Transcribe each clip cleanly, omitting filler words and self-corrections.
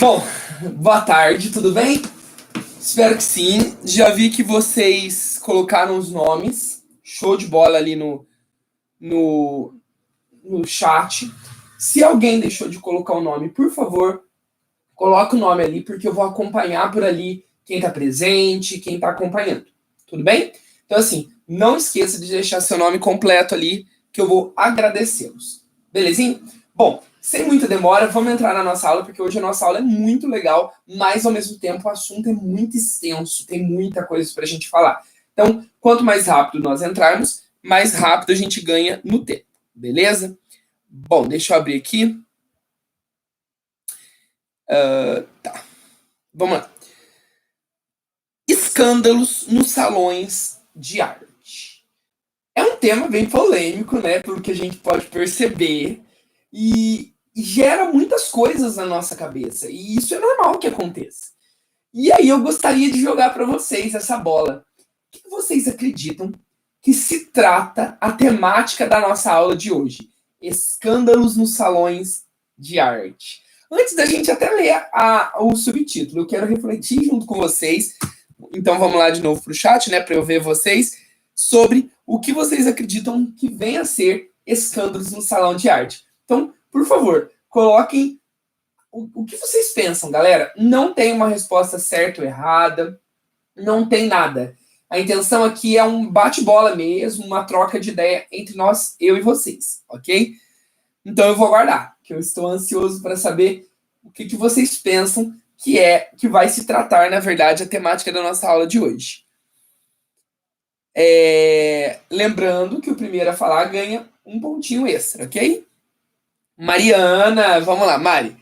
Bom, boa tarde, tudo bem? Espero que sim. Já vi que vocês colocaram os nomes. Show de bola ali no, no chat. Se alguém deixou de colocar o nome, por favor, coloque o nome ali, porque eu vou acompanhar por ali quem está presente, quem está acompanhando. Tudo bem? Então, assim, não esqueça de deixar seu nome completo ali, que eu vou agradecê-los. Belezinha? Bom, sem muita demora, vamos entrar na nossa aula, porque hoje a nossa aula é muito legal, mas ao mesmo tempo o assunto é muito extenso, tem muita coisa para a gente falar. Então, quanto mais rápido nós entrarmos, mais rápido a gente ganha no tempo, beleza? Bom, deixa eu abrir aqui. Tá, vamos lá. Escândalos nos salões de arte. É um tema bem polêmico, né? Pelo que a gente pode perceber. E gera muitas coisas na nossa cabeça. E isso é normal que aconteça. E aí eu gostaria de jogar para vocês essa bola. O que vocês acreditam que se trata a temática da nossa aula de hoje? Escândalos nos salões de arte. Antes da gente até ler o subtítulo, eu quero refletir junto com vocês. Então vamos lá de novo para o chat, né, para eu ver vocês, sobre o que vocês acreditam que venha a ser escândalos no salão de arte. Então, por favor, coloquem o que vocês pensam, galera. Não tem uma resposta certa ou errada, não tem nada. A intenção aqui é um bate-bola mesmo, uma troca de ideia entre nós, eu e vocês, ok? Então eu vou aguardar, que eu estou ansioso para saber o que vocês pensam que vai se tratar, na verdade, a temática da nossa aula de hoje. Lembrando que o primeiro a falar ganha um pontinho extra, ok? Mariana, vamos lá, Mari.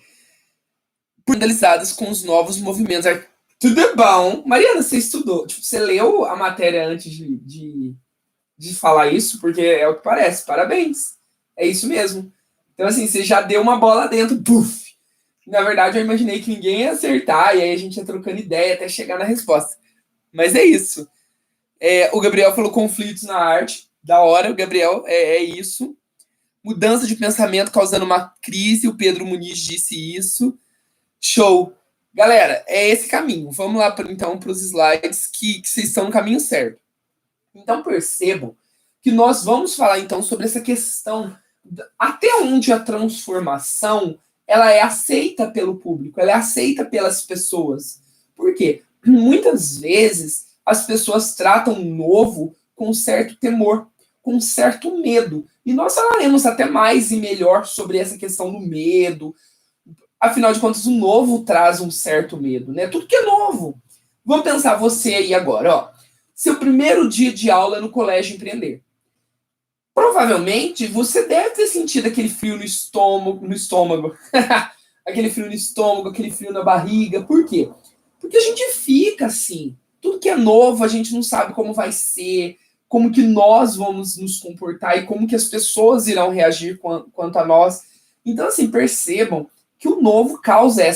Vandalizadas com os novos movimentos. Tudo bom? Mariana, você estudou? Tipo, você leu a matéria antes de falar isso? Porque é o que parece. Parabéns. É isso mesmo. Então, assim, você já deu uma bola dentro. Puf! Na verdade, eu imaginei que ninguém ia acertar, e aí a gente ia trocando ideia até chegar na resposta. Mas é isso. O Gabriel falou conflitos na arte. Da hora, o Gabriel, é isso. Mudança de pensamento causando uma crise. O Pedro Muniz disse isso. Show. Galera, é esse caminho. Vamos lá, então, para os slides que vocês estão no caminho certo. Então, percebam que nós vamos falar, então, sobre essa questão até onde a transformação ela é aceita pelo público, ela é aceita pelas pessoas. Por quê? Muitas vezes as pessoas tratam o novo com certo temor, com certo medo. E nós falaremos até mais e melhor sobre essa questão do medo. Afinal de contas, o novo traz um certo medo, né? Tudo que é novo. Vamos pensar você aí agora, ó. Seu primeiro dia de aula no colégio empreender. Provavelmente você deve ter sentido aquele frio no estômago, aquele frio no estômago, aquele frio na barriga. Por quê? Porque a gente fica assim. Tudo que é novo, a gente não sabe como vai ser, como que nós vamos nos comportar e como que as pessoas irão reagir quanto a nós. Então, assim, percebam que o novo causa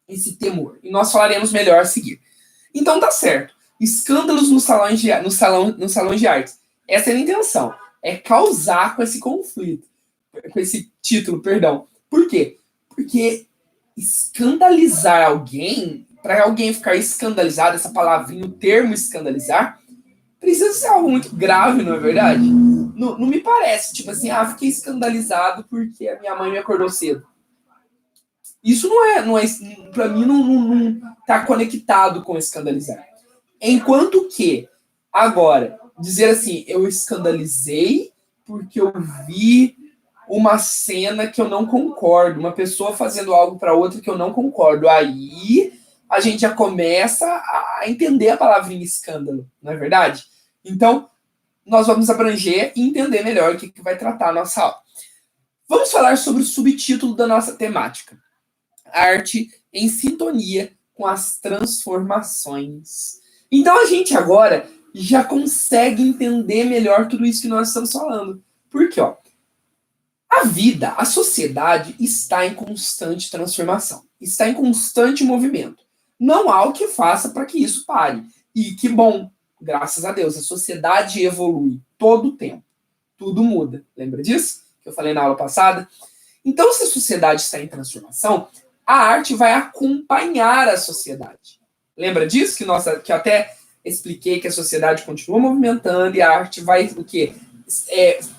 esse temor. E nós falaremos melhor a seguir. Então tá certo. Escândalos no salão de artes. Essa é a intenção. É causar com esse conflito. Com esse título, perdão. Por quê? Porque escandalizar alguém, para alguém ficar escandalizado, essa palavrinha, o termo escandalizar, precisa ser algo muito grave, não é verdade? Não me parece, tipo assim, fiquei escandalizado porque a minha mãe me acordou cedo. Isso não é para mim, não tá conectado com escandalizar. Enquanto que, agora, dizer assim, eu escandalizei porque eu vi uma cena que eu não concordo, uma pessoa fazendo algo para outra que eu não concordo. Aí a gente já começa a entender a palavrinha escândalo, não é verdade? Então, nós vamos abranger e entender melhor o que vai tratar a nossa aula. Vamos falar sobre o subtítulo da nossa temática. Arte em sintonia com as transformações. Então a gente agora já consegue entender melhor tudo isso que nós estamos falando. Porque, ó, a vida, a sociedade está em constante transformação, está em constante movimento. Não há o que faça para que isso pare. E que bom, graças a Deus, a sociedade evolui todo o tempo. Tudo muda. Lembra disso? Que eu falei na aula passada? Então, se a sociedade está em transformação, a arte vai acompanhar a sociedade. Lembra disso? Que eu até expliquei que a sociedade continua movimentando e a arte vai o quê?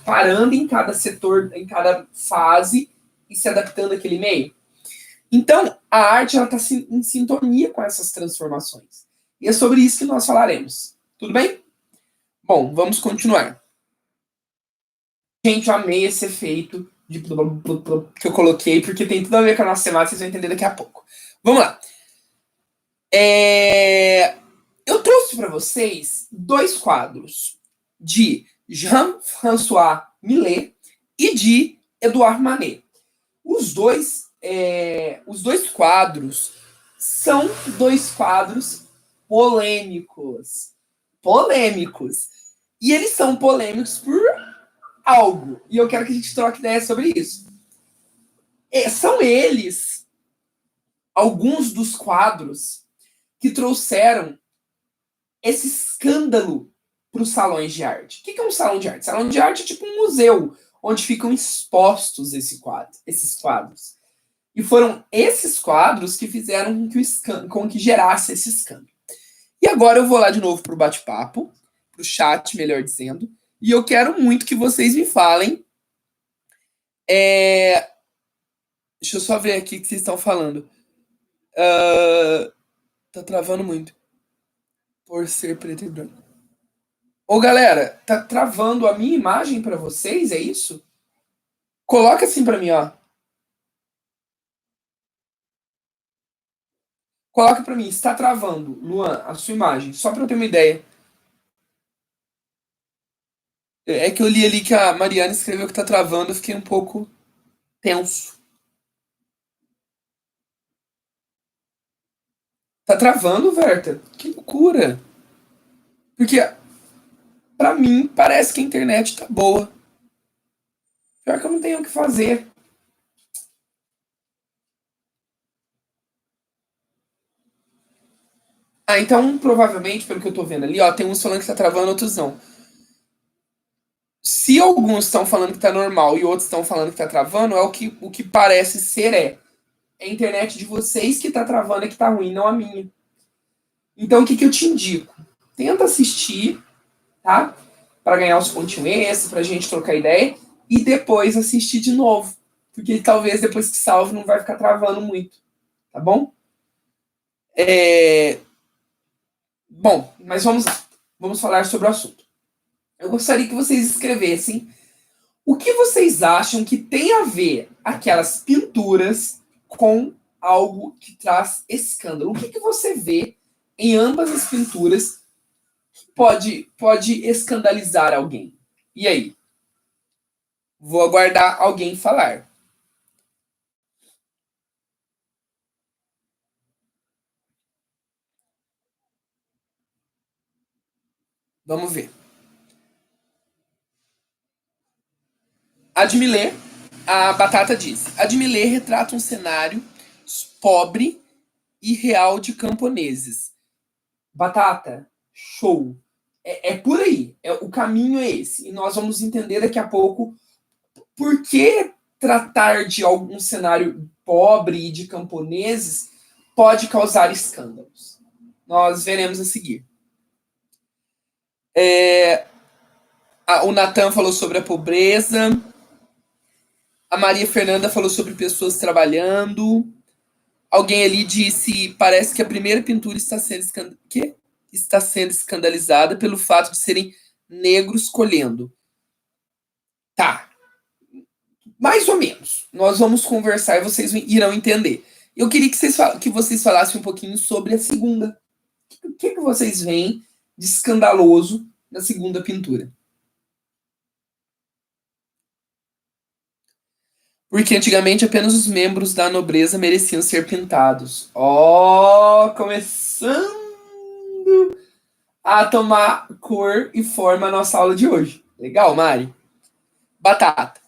Parando em cada setor, em cada fase e se adaptando àquele meio. Então, a arte está em sintonia com essas transformações. E é sobre isso que nós falaremos. Tudo bem? Bom, vamos continuar. Gente, eu amei esse efeito que eu coloquei, porque tem tudo a ver com a nossa semana, vocês vão entender daqui a pouco. Vamos lá. Eu trouxe para vocês 2 quadros de Jean-François Millet e de Edouard Manet. Os dois quadros são 2 quadros polêmicos. Polêmicos. E eles são polêmicos por algo. E eu quero que a gente troque ideia sobre isso. São eles alguns dos quadros que trouxeram esse escândalo para os salões de arte. O que é um salão de arte? Salão de arte é tipo um museu, onde ficam expostos esses quadros. E foram esses quadros que fizeram com que gerasse esse escândalo. E agora eu vou lá de novo para o bate-papo, para o chat, melhor dizendo, e eu quero muito que vocês me falem. Deixa eu só ver aqui o que vocês estão falando. Tá travando muito. Por ser preto e branco. Ô, galera, tá travando a minha imagem para vocês? É isso? Coloca assim para mim, ó. Coloca para mim, está travando, Luan, a sua imagem, só para eu ter uma ideia. É que eu li ali que a Mariana escreveu que tá travando, eu fiquei um pouco tenso. Tá travando, Verta? Que loucura. Porque, pra mim, parece que a internet tá boa. Pior que eu não tenho o que fazer. Então, provavelmente, pelo que eu tô vendo ali, ó, tem uns falando que tá travando, outros não. Se alguns estão falando que tá normal e outros estão falando que tá travando, é o que parece ser é a internet de vocês que tá travando e que tá ruim, não a minha. Então, o que eu te indico? Tenta assistir, tá? Para ganhar os pontinhos extras, pra gente trocar ideia, e depois assistir de novo. Porque talvez depois que salve não vai ficar travando muito, tá bom? Bom, mas vamos lá. Vamos falar sobre o assunto. Eu gostaria que vocês escrevessem o que vocês acham que tem a ver aquelas pinturas com algo que traz escândalo. O que você vê em ambas as pinturas que pode escandalizar alguém? E aí? Vou aguardar alguém falar. Vamos ver. Admilê, a Batata diz. Admilê retrata um cenário pobre e real de camponeses. Batata, show. É por aí. O caminho é esse. E nós vamos entender daqui a pouco por que tratar de algum cenário pobre e de camponeses pode causar escândalos. Nós veremos a seguir. O Natan falou sobre a pobreza. A Maria Fernanda falou sobre pessoas trabalhando. Alguém ali disse: parece que a primeira pintura está sendo escandalizada pelo fato de serem negros colhendo. Tá. Mais ou menos. Nós vamos conversar e vocês irão entender. Eu queria que vocês falassem um pouquinho sobre a segunda. O que vocês veem de escandaloso na segunda pintura? Porque antigamente apenas os membros da nobreza mereciam ser pintados. Começando a tomar cor e forma a nossa aula de hoje. Legal, Mari? Batata.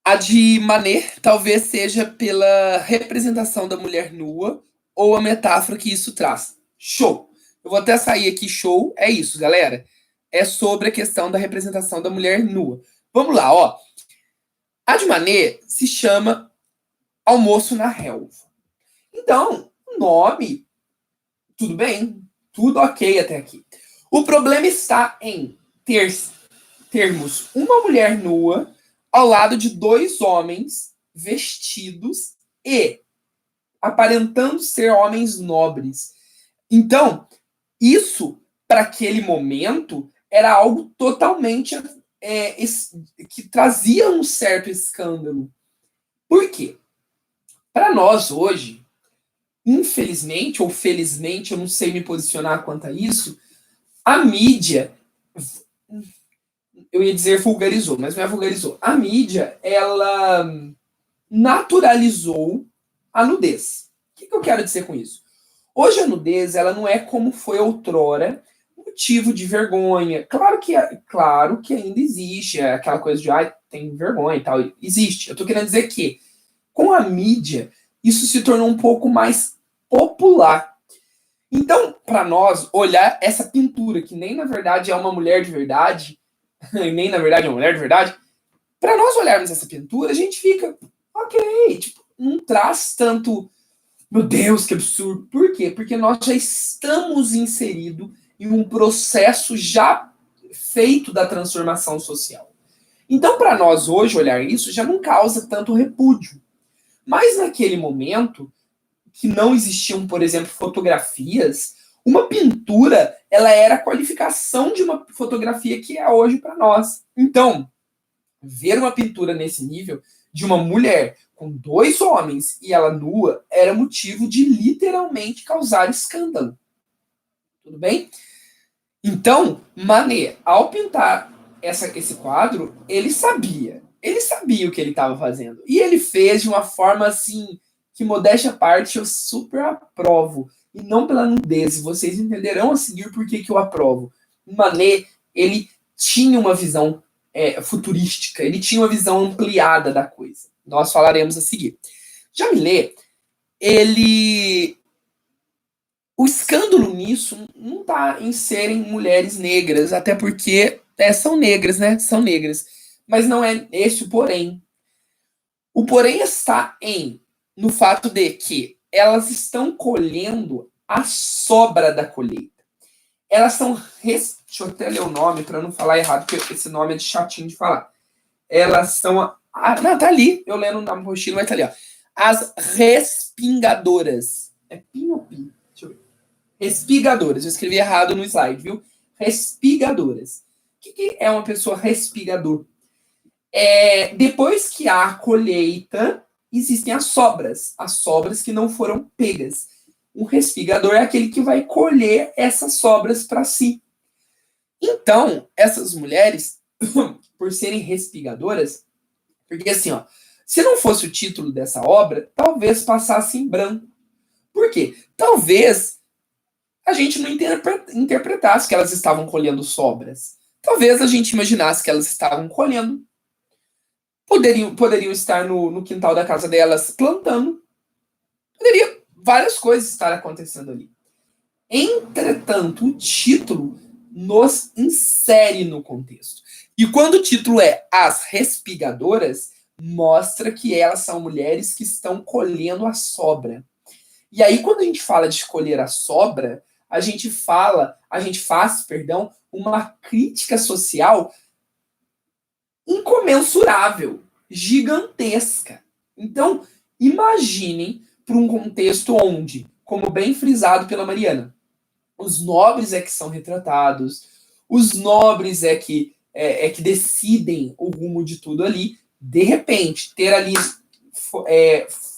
A de Manet talvez seja pela representação da mulher nua ou a metáfora que isso traz. Show! Eu vou até sair aqui, show. É isso, galera. É sobre a questão da representação da mulher nua. Vamos lá, ó. A de Manet se chama almoço na relva. Então, o nome, tudo bem, tudo ok até aqui. O problema está em termos uma mulher nua ao lado de dois homens vestidos e aparentando ser homens nobres. Então, isso, para aquele momento, era algo totalmente que trazia um certo escândalo. Por quê? Para nós hoje, infelizmente ou felizmente, eu não sei me posicionar quanto a isso, a mídia, eu ia dizer vulgarizou, mas não é vulgarizou. A mídia, ela naturalizou a nudez. O que eu quero dizer com isso? Hoje a nudez, ela não é como foi outrora, motivo de vergonha. Claro que ainda existe aquela coisa de, tem vergonha e tal. Existe. Eu tô querendo dizer que, com a mídia, isso se tornou um pouco mais popular. Então, para nós, olhar essa pintura, que nem na verdade é uma mulher de verdade, nem na verdade é uma mulher de verdade, para nós olharmos essa pintura, a gente fica, ok, tipo, não traz tanto, meu Deus, que absurdo. Por quê? Porque nós já estamos inseridos em um processo já feito da transformação social. Então, para nós hoje, olhar isso já não causa tanto repúdio. Mas naquele momento, que não existiam, por exemplo, fotografias, uma pintura, ela era a qualificação de uma fotografia que é hoje para nós. Então, ver uma pintura nesse nível de uma mulher com dois homens e ela nua era motivo de literalmente causar escândalo. Tudo bem? Então, Manet, ao pintar esse quadro, ele sabia o que ele estava fazendo. E ele fez de uma forma assim, que modéstia à parte, eu super aprovo. E não pela nudez. Vocês entenderão a seguir por que eu aprovo. Manet, ele tinha uma visão futurística, ele tinha uma visão ampliada da coisa. Nós falaremos a seguir. Jamilé, o escândalo nisso não está em serem mulheres negras, até porque são negras, né? São negras. Mas não é esse o porém. O porém está no fato de que elas estão colhendo a sobra da colheita. Elas estão. Deixa eu até ler o nome para não falar errado, porque esse nome é de chatinho de falar. Elas são. Não, tá ali. Eu lendo na mochila, mas tá ali, ó. As respingadoras. É pin ou pin? Deixa eu ver. Respigadoras. Eu escrevi errado no slide, viu? Respigadoras. O que é uma pessoa respigador? Depois que há a colheita, existem as sobras que não foram pegas. Um respigador é aquele que vai colher essas sobras para si. Então, essas mulheres, por serem respigadoras, porque assim, ó, se não fosse o título dessa obra, talvez passasse em branco. Por quê? Talvez a gente não interpretasse que elas estavam colhendo sobras. Talvez a gente imaginasse que elas estavam colhendo. Poderiam estar no quintal da casa delas plantando. Poderia várias coisas estar acontecendo ali. Entretanto, o título nos insere no contexto. E quando o título é As Respigadoras, mostra que elas são mulheres que estão colhendo a sobra. E aí, quando a gente fala de colher a sobra, a gente faz, uma crítica social incomensurável, gigantesca. Então, imaginem para um contexto onde, como bem frisado pela Mariana, os nobres é que são retratados, os nobres é que decidem o rumo de tudo ali. De repente, ter ali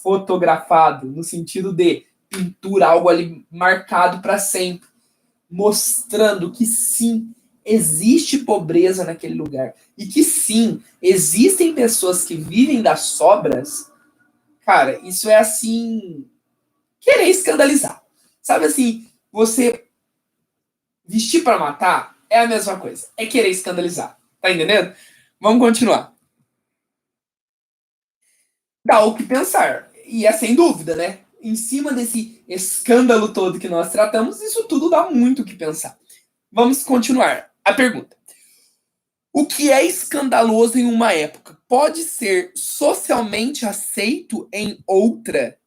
fotografado, no sentido de pintura, algo ali marcado para sempre, mostrando que sim, existe pobreza naquele lugar e que sim, existem pessoas que vivem das sobras. Cara, isso é assim, querer escandalizar. Sabe assim, você vestir para matar é a mesma coisa, é querer escandalizar. Tá entendendo? Vamos continuar. Dá o que pensar. E é sem dúvida, né? Em cima desse escândalo todo que nós tratamos, isso tudo dá muito o que pensar. Vamos continuar. A pergunta: o que é escandaloso em uma época pode ser socialmente aceito em outra?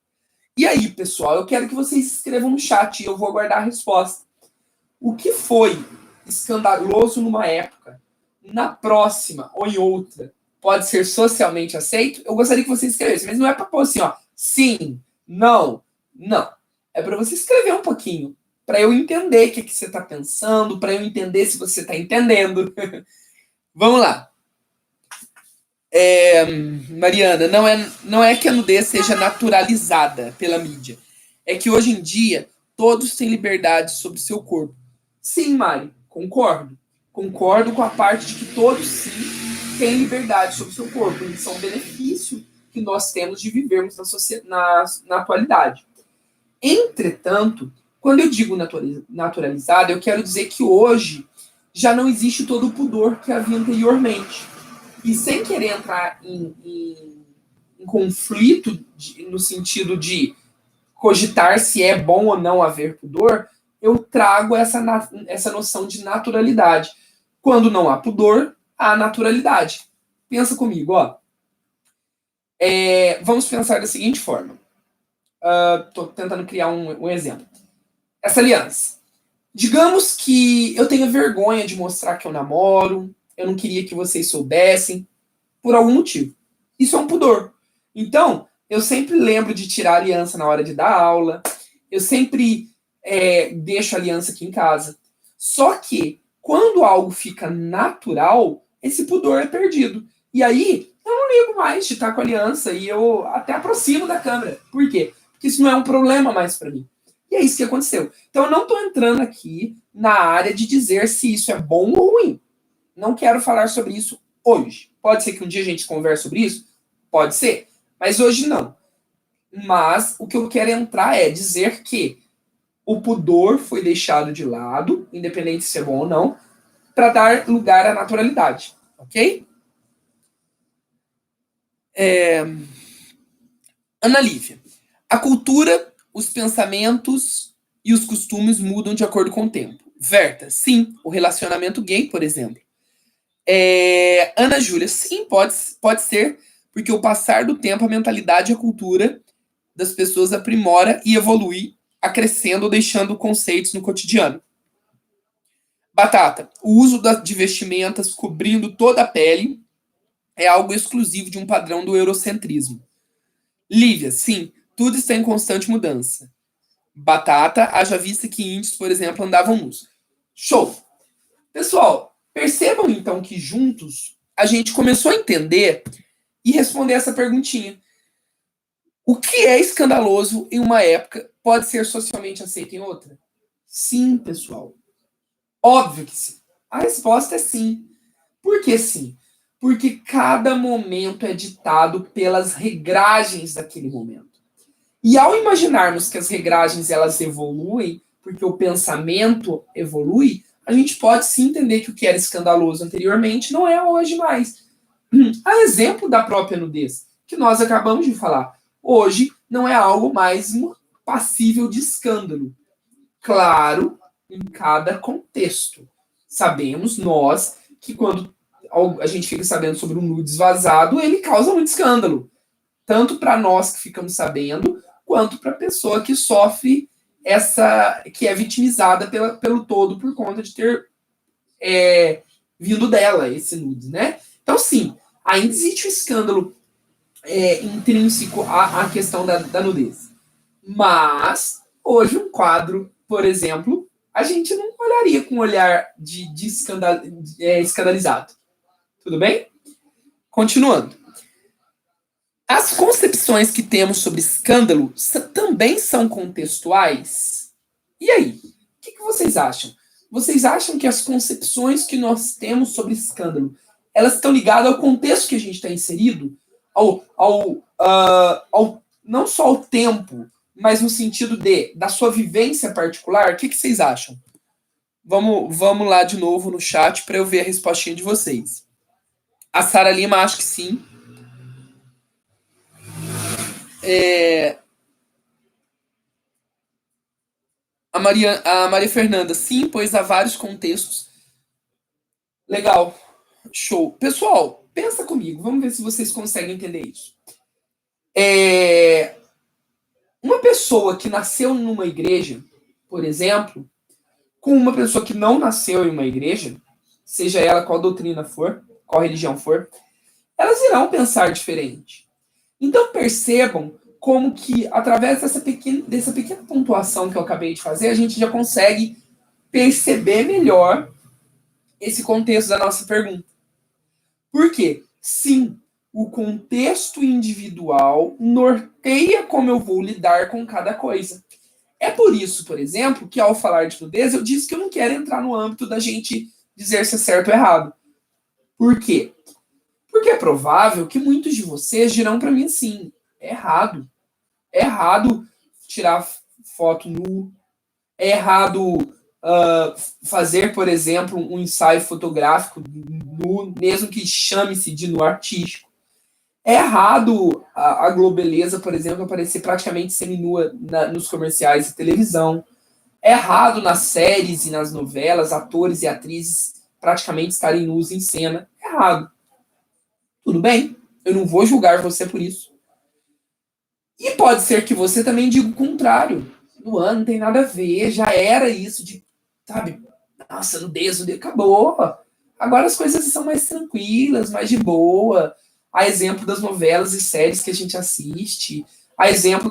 E aí, pessoal, eu quero que vocês escrevam no chat e eu vou aguardar a resposta. O que foi escandaloso numa época, na próxima ou em outra, pode ser socialmente aceito? Eu gostaria que vocês escrevessem, mas não é para pôr assim, ó, sim, não, não. É para você escrever um pouquinho, para eu entender o que você está pensando, para eu entender se você está entendendo. Vamos lá. Mariana, não é que a nudez seja naturalizada pela mídia. É que hoje em dia todos têm liberdade sobre o seu corpo. Sim, Mari, concordo. Concordo com a parte de que todos sim têm liberdade sobre o seu corpo. Isso é um benefício que nós temos de vivermos na atualidade. Entretanto, quando eu digo naturalizada, eu quero dizer que hoje já não existe todo o pudor que havia anteriormente. E sem querer entrar em conflito no sentido de cogitar se é bom ou não haver pudor, eu trago essa noção de naturalidade. Quando não há pudor, há naturalidade. Pensa comigo, ó. Vamos pensar da seguinte forma. Estou tentando criar um exemplo. Essa aliança. Digamos que eu tenha vergonha de mostrar que eu namoro, eu não queria que vocês soubessem, por algum motivo. Isso é um pudor. Então, eu sempre lembro de tirar a aliança na hora de dar aula, eu sempre deixo a aliança aqui em casa. Só que, quando algo fica natural, esse pudor é perdido. E aí, eu não ligo mais de estar com a aliança e eu até aproximo da câmera. Por quê? Porque isso não é um problema mais para mim. E é isso que aconteceu. Então, eu não estou entrando aqui na área de dizer se isso é bom ou ruim. Não quero falar sobre isso hoje. Pode ser que um dia a gente converse sobre isso? Pode ser. Mas hoje não. Mas o que eu quero entrar é dizer que o pudor foi deixado de lado, independente se é bom ou não, para dar lugar à naturalidade. Ok? Ana Lívia. A cultura, os pensamentos e os costumes mudam de acordo com o tempo. Verta. Sim. O relacionamento gay, por exemplo. Ana Júlia, sim, pode ser, porque o passar do tempo, a mentalidade e a cultura das pessoas aprimora e evolui, acrescendo ou deixando conceitos no cotidiano. Batata, o uso de vestimentas cobrindo toda a pele é algo exclusivo de um padrão do eurocentrismo. Lívia, sim, tudo está em constante mudança. Batata, haja vista que índios, por exemplo, andavam nus. Show! Pessoal, percebam então que juntos a gente começou a entender e responder essa perguntinha. O que é escandaloso em uma época pode ser socialmente aceito em outra? Sim, pessoal. Óbvio que sim. A resposta é sim. Por que sim? Porque cada momento é ditado pelas regragens daquele momento. E ao imaginarmos que as regragens elas evoluem, porque o pensamento evolui, a gente pode sim entender que o que era escandaloso anteriormente não é hoje mais. A exemplo da própria nudez, que nós acabamos de falar. Hoje não é algo mais passível de escândalo. Claro, em cada contexto. Sabemos nós que quando a gente fica sabendo sobre um nudes vazado, ele causa muito escândalo. Tanto para nós que ficamos sabendo, quanto para a pessoa que sofre que é vitimizada pelo todo por conta de ter vindo dela esse nude, né? Então, sim, ainda existe o escândalo intrínseco à questão da nudez. Mas, hoje, um quadro, por exemplo, a gente não olharia com um olhar de escandalizado. Tudo bem? Continuando. As concepções que temos sobre escândalo também são contextuais? E aí? O que vocês acham? Vocês acham que as concepções que nós temos sobre escândalo, elas estão ligadas ao contexto que a gente está inserido? Não só ao tempo, mas no sentido da sua vivência particular? O que vocês acham? Vamos lá de novo no chat para eu ver a respostinha de vocês. A Sara Lima acha que sim. A Maria Fernanda, sim, pois há vários contextos. Legal. Show. Pessoal, pensa comigo, vamos ver se vocês conseguem entender isso. Uma pessoa que nasceu numa igreja, por exemplo, com uma pessoa que não nasceu em uma igreja, seja ela qual doutrina for, qual religião for, elas irão pensar diferente. Então percebam como que, através dessa pequena pontuação que eu acabei de fazer, a gente já consegue perceber melhor esse contexto da nossa pergunta. Por quê? Sim, o contexto individual norteia como eu vou lidar com cada coisa. É por isso, por exemplo, que ao falar de nudez, eu disse que eu não quero entrar no âmbito da gente dizer se é certo ou errado. Por quê? Porque é provável que muitos de vocês dirão para mim assim, é errado. É errado tirar foto nu. É errado fazer, por exemplo, um ensaio fotográfico nu, mesmo que chame-se de nu artístico. É errado a Globeleza, por exemplo, aparecer praticamente seminua nos comerciais de televisão. É errado nas séries e nas novelas, atores e atrizes praticamente estarem nus em cena. É errado. Tudo bem, eu não vou julgar você por isso. E pode ser que você também diga o contrário. Luan, não tem nada a ver, já era isso de, sabe, nossa, nudez, acabou. Agora as coisas são mais tranquilas, mais de boa. A exemplo das novelas e séries que a gente assiste, a exemplo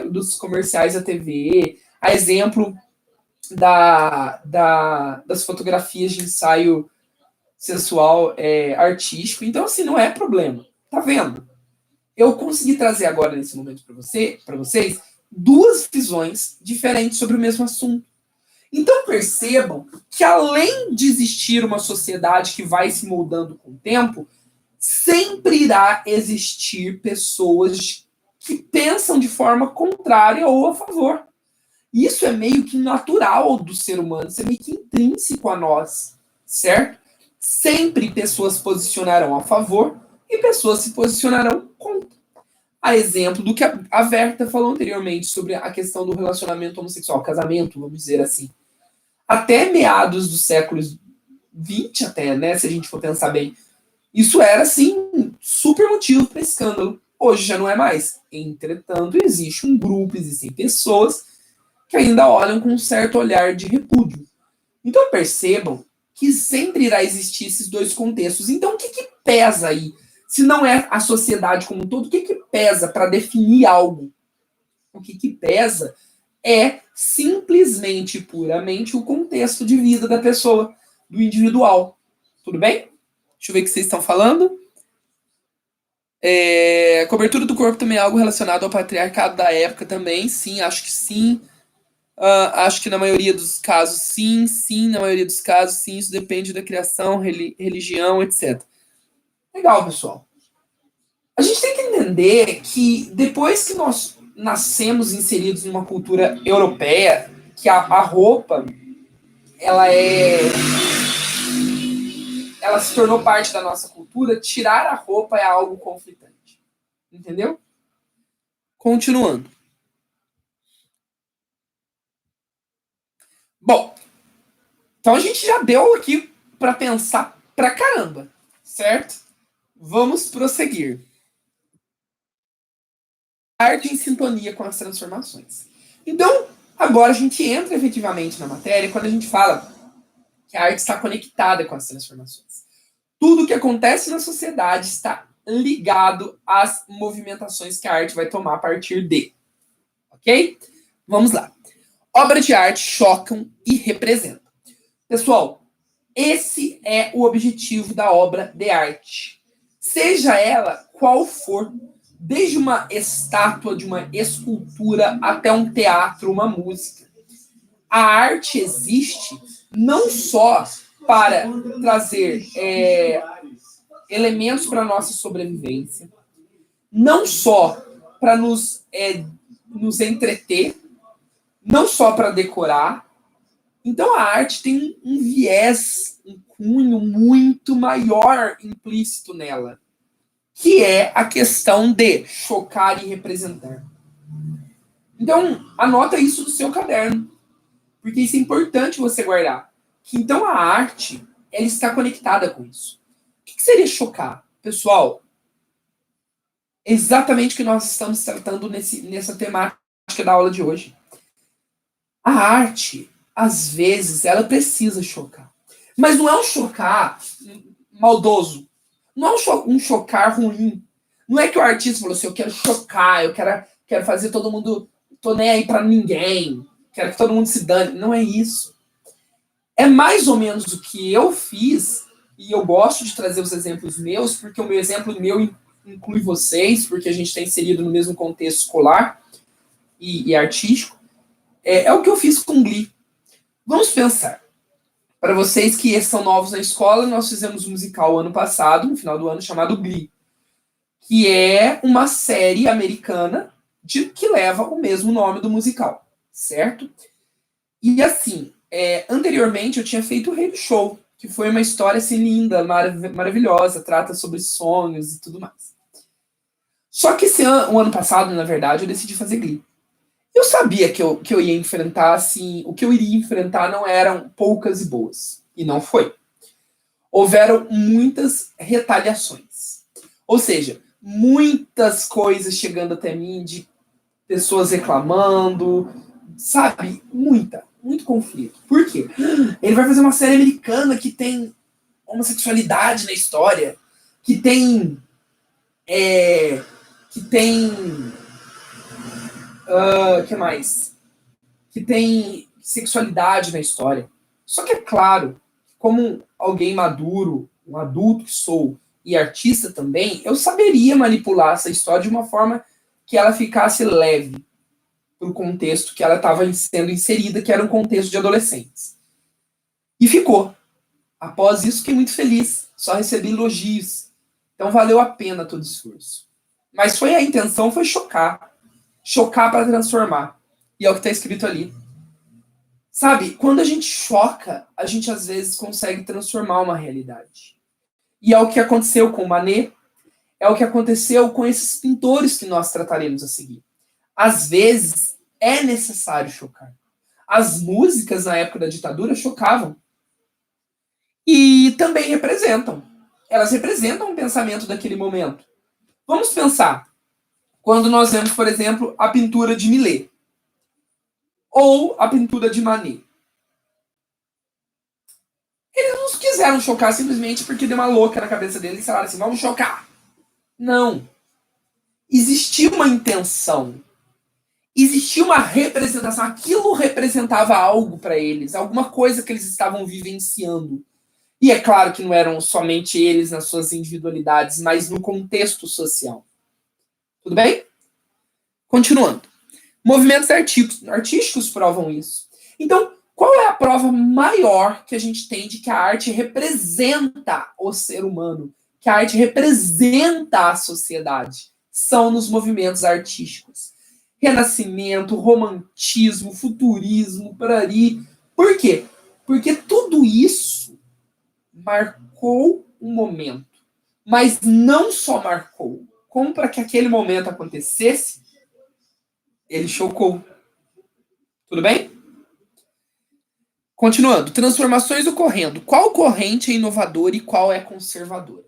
dos comerciais da TV, a exemplo das fotografias de ensaio sensual artístico. Então, assim, não é problema. Tá vendo? Eu consegui trazer agora, nesse momento, para vocês, duas visões diferentes sobre o mesmo assunto. Então, percebam que, além de existir uma sociedade que vai se moldando com o tempo, sempre irá existir pessoas que pensam de forma contrária ou a favor. Isso é meio que natural do ser humano, isso é meio que intrínseco a nós, certo? Sempre pessoas posicionarão a favor e pessoas se posicionarão contra. A exemplo do que a Verta falou anteriormente sobre a questão do relacionamento homossexual, casamento, vamos dizer assim. Até meados do século XX, até, né, se a gente for pensar bem, isso era, assim, super motivo para escândalo. Hoje já não é mais. Entretanto, existe um grupo, existem pessoas que ainda olham com um certo olhar de repúdio. Então percebam que sempre irá existir esses dois contextos. Então o que pesa aí? Se não é a sociedade como um todo, o que pesa para definir algo? O que pesa é simplesmente e puramente o contexto de vida da pessoa, do individual. Tudo bem? Deixa eu ver o que vocês estão falando. Cobertura do corpo também é algo relacionado ao patriarcado da época também. Sim, acho que sim. Acho que na maioria dos casos, sim, na maioria dos casos, sim, isso depende da criação, religião, etc. Legal, pessoal. A gente tem que entender que depois que nós nascemos inseridos numa cultura europeia, que a roupa, ela se tornou parte da nossa cultura, tirar a roupa é algo conflitante. Entendeu? Continuando. Bom, então a gente já deu aqui para pensar pra caramba, certo? Vamos prosseguir. Arte em sintonia com as transformações. Então, agora a gente entra efetivamente na matéria quando a gente fala que a arte está conectada com as transformações. Tudo que acontece na sociedade está ligado às movimentações que a arte vai tomar a partir de. Ok? Vamos lá. Obras de arte chocam e representam. Pessoal, esse é o objetivo da obra de arte. Seja ela qual for, desde uma estátua, de uma escultura, até um teatro, uma música. A arte existe não só para trazer elementos para a nossa sobrevivência, não só para nos entreter, não só para decorar. Então a arte tem um viés, um cunho muito maior implícito nela, que é a questão de chocar e representar. Então, anota isso no seu caderno, porque isso é importante você guardar. Que então a arte, ela está conectada com isso. O que seria chocar? Pessoal, exatamente o que nós estamos tratando nessa temática da aula de hoje. A arte, às vezes, ela precisa chocar. Mas não é um chocar maldoso. Não é um chocar ruim. Não é que o artista falou assim, eu quero chocar, eu quero fazer todo mundo, tô nem aí pra ninguém, quero que todo mundo se dane. Não é isso. É mais ou menos o que eu fiz, e eu gosto de trazer os exemplos meus, porque o meu exemplo inclui vocês, porque a gente está inserido no mesmo contexto escolar e artístico. É o que eu fiz com Glee. Vamos pensar. Para vocês que são novos na escola, nós fizemos um musical ano passado, no final do ano, chamado Glee, que é uma série americana que leva o mesmo nome do musical, certo? E assim, anteriormente eu tinha feito o Rei do Show, que foi uma história assim linda, maravilhosa, trata sobre sonhos e tudo mais. Só que o ano passado, na verdade, eu decidi fazer Glee. Eu sabia que eu ia enfrentar, assim, o que eu iria enfrentar não eram poucas e boas. E não foi. Houveram muitas retaliações. Ou seja, muitas coisas chegando até mim, de pessoas reclamando, sabe? Muito conflito. Por quê? Ele vai fazer uma série americana que tem homossexualidade na história, que tem. Que tem. Que mais? Que tem sexualidade na história. Só que é claro, como alguém maduro, um adulto que sou, e artista também, eu saberia manipular essa história de uma forma que ela ficasse leve para o contexto que ela estava sendo inserida, que era um contexto de adolescentes. E ficou. Após isso, fiquei muito feliz. Só recebi elogios. Então valeu a pena todo o esforço. Mas a intenção foi chocar. Chocar para transformar. E é o que está escrito ali. Sabe, quando a gente choca, a gente às vezes consegue transformar uma realidade. E é o que aconteceu com Manet, é o que aconteceu com esses pintores que nós trataremos a seguir. Às vezes, é necessário chocar. As músicas na época da ditadura chocavam. E também representam. Elas representam o pensamento daquele momento. Vamos pensar. Quando nós vemos, por exemplo, a pintura de Millet. Ou a pintura de Manet. Eles não quiseram chocar simplesmente porque deu uma louca na cabeça deles e falaram assim, vamos chocar. Não. Existia uma intenção. Existia uma representação. Aquilo representava algo para eles. Alguma coisa que eles estavam vivenciando. E é claro que não eram somente eles nas suas individualidades, mas no contexto social. Tudo bem? Continuando. Movimentos artísticos provam isso. Então, qual é a prova maior que a gente tem de que a arte representa o ser humano? Que a arte representa a sociedade? São nos movimentos artísticos. Renascimento, romantismo, futurismo, parari. Por quê? Porque tudo isso marcou um momento. Mas não só marcou, como para que aquele momento acontecesse, ele chocou. Tudo bem? Continuando. Transformações ocorrendo. Qual corrente é inovadora e qual é conservadora?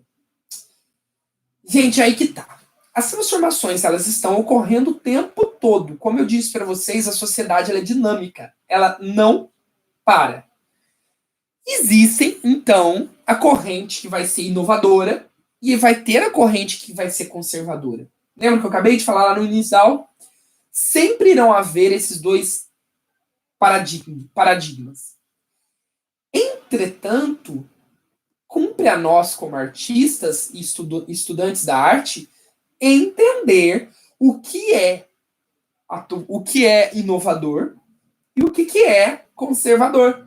Gente, aí que tá. As transformações, elas estão ocorrendo o tempo todo. Como eu disse para vocês, a sociedade ela é dinâmica. Ela não para. Existem, então, a corrente que vai ser inovadora e vai ter a corrente que vai ser conservadora. Lembra que eu acabei de falar lá no início da aula? Sempre irão haver esses dois paradigmas. Entretanto, cumpre a nós, como artistas e estudantes da arte, entender o que é inovador e o que é conservador.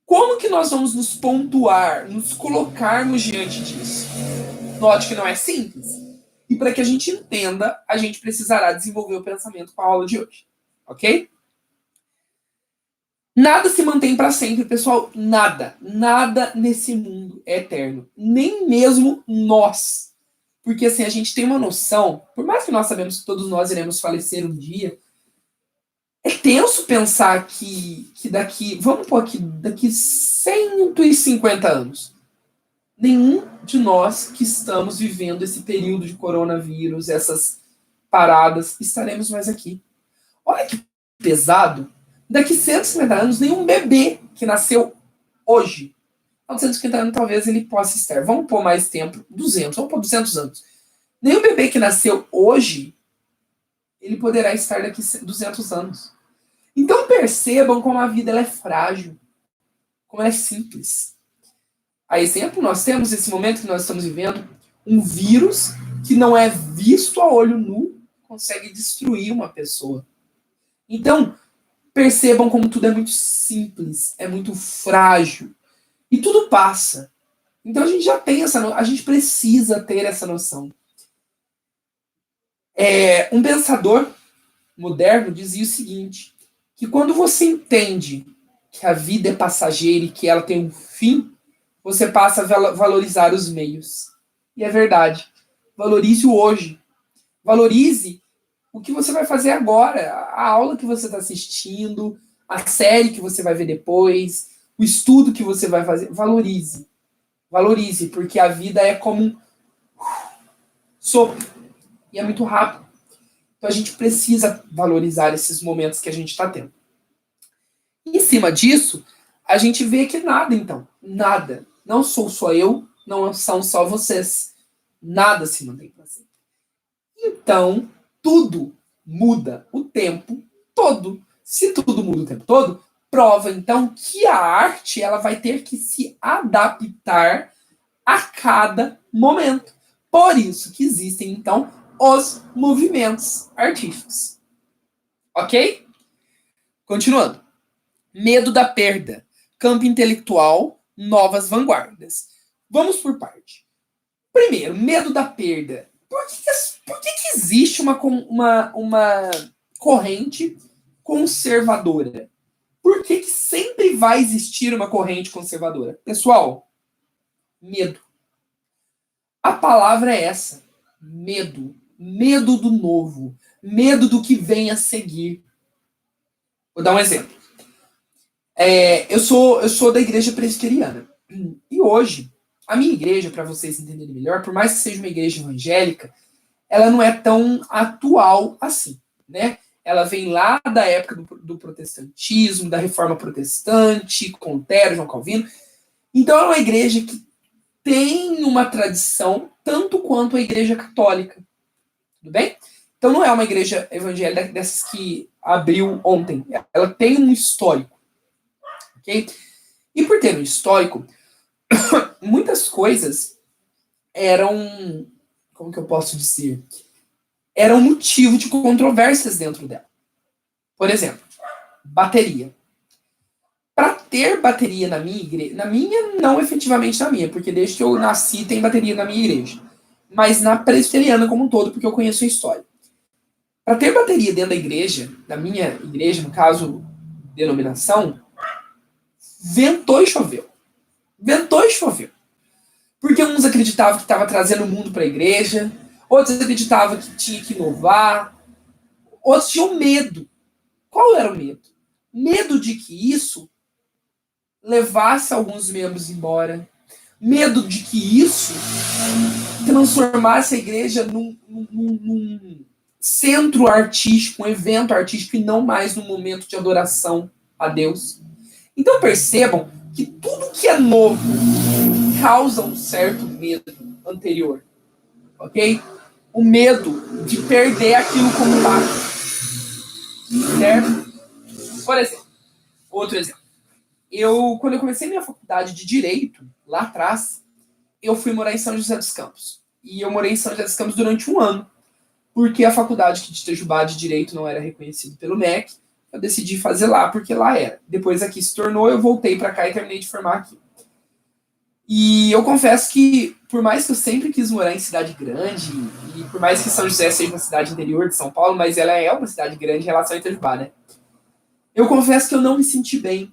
Como que nós vamos nos pontuar, nos colocarmos diante disso? Note que não é simples. E para que a gente entenda, a gente precisará desenvolver o pensamento com a aula de hoje. Ok? Nada se mantém para sempre, pessoal. Nada. Nada nesse mundo é eterno. Nem mesmo nós. Porque assim, a gente tem uma noção, por mais que nós sabemos que todos nós iremos falecer um dia, é tenso pensar que daqui, vamos pôr aqui, daqui 150 anos, Nenhum de nós que estamos vivendo esse período de coronavírus, essas paradas, estaremos mais aqui. Olha que pesado. Daqui 150 anos, nenhum bebê que nasceu hoje, aos 150 anos talvez ele possa estar. Vamos pôr mais tempo, 200, vamos pôr 200 anos. Nenhum bebê que nasceu hoje, ele poderá estar daqui 200 anos. Então percebam como a vida ela é frágil, como ela é simples. A exemplo, nós temos esse momento que nós estamos vivendo, um vírus que não é visto a olho nu, consegue destruir uma pessoa. Então, percebam como tudo é muito simples, é muito frágil. E tudo passa. Então a gente já tem a gente precisa ter essa noção. Um pensador moderno dizia o seguinte, que quando você entende que a vida é passageira e que ela tem um fim, você passa a valorizar os meios. E é verdade. Valorize o hoje. Valorize o que você vai fazer agora, a aula que você está assistindo, a série que você vai ver depois, o estudo que você vai fazer. Valorize. Valorize, porque a vida é como um sopro. E é muito rápido. Então a gente precisa valorizar esses momentos que a gente está tendo. E em cima disso, a gente vê que nada, então. Nada. Não sou só eu, não são só vocês. Nada se mantém para sempre. Então, tudo muda o tempo todo. Se tudo muda o tempo todo, prova, então, que a arte ela vai ter que se adaptar a cada momento. Por isso que existem, então, os movimentos artísticos. Ok? Continuando. Medo da perda. Campo intelectual, novas vanguardas. Vamos por parte. Primeiro, medo da perda. Por que existe uma corrente conservadora? Por que sempre vai existir uma corrente conservadora? Pessoal, medo. A palavra é essa. Medo. Medo do novo. Medo do que vem a seguir. Vou dar um exemplo. Eu sou da igreja presbiteriana. E hoje, a minha igreja, para vocês entenderem melhor, por mais que seja uma igreja evangélica, ela não é tão atual assim, né? Ela vem lá da época do protestantismo, da reforma protestante, com Lutero, João Calvino. Então é uma igreja que tem uma tradição tanto quanto a igreja católica. Tudo bem? Então não é uma igreja evangélica dessas que abriu ontem. Ela tem um histórico. Ok? E por ter um histórico, muitas coisas eram, como que eu posso dizer, eram motivo de controvérsias dentro dela. Por exemplo, bateria. Para ter bateria na minha igreja, não efetivamente na minha, porque desde que eu nasci tem bateria na minha igreja, mas na presbiteriana como um todo, porque eu conheço a história. Para ter bateria dentro da igreja, da minha igreja, no caso, denominação, ventou e choveu. Ventou e choveu. Porque uns acreditavam que estava trazendo o mundo para a igreja, outros acreditavam que tinha que inovar, outros tinham medo. Qual era o medo? Medo de que isso levasse alguns membros embora. Medo de que isso transformasse a igreja num centro artístico, um evento artístico e não mais num momento de adoração a Deus. Então percebam que tudo que é novo causa um certo medo anterior, ok? O medo de perder aquilo como está, certo? Por exemplo, outro exemplo. Quando eu comecei minha faculdade de Direito, lá atrás, eu fui morar em São José dos Campos. E eu morei em São José dos Campos durante um ano, porque a faculdade de Itajubá de Direito não era reconhecida pelo MEC, eu decidi fazer lá, porque lá era. Depois aqui se tornou, eu voltei para cá e terminei de formar aqui. E eu confesso que, por mais que eu sempre quis morar em cidade grande, e por mais que São José seja uma cidade interior de São Paulo, mas ela é uma cidade grande em relação a Itajubá, né? Eu confesso que eu não me senti bem.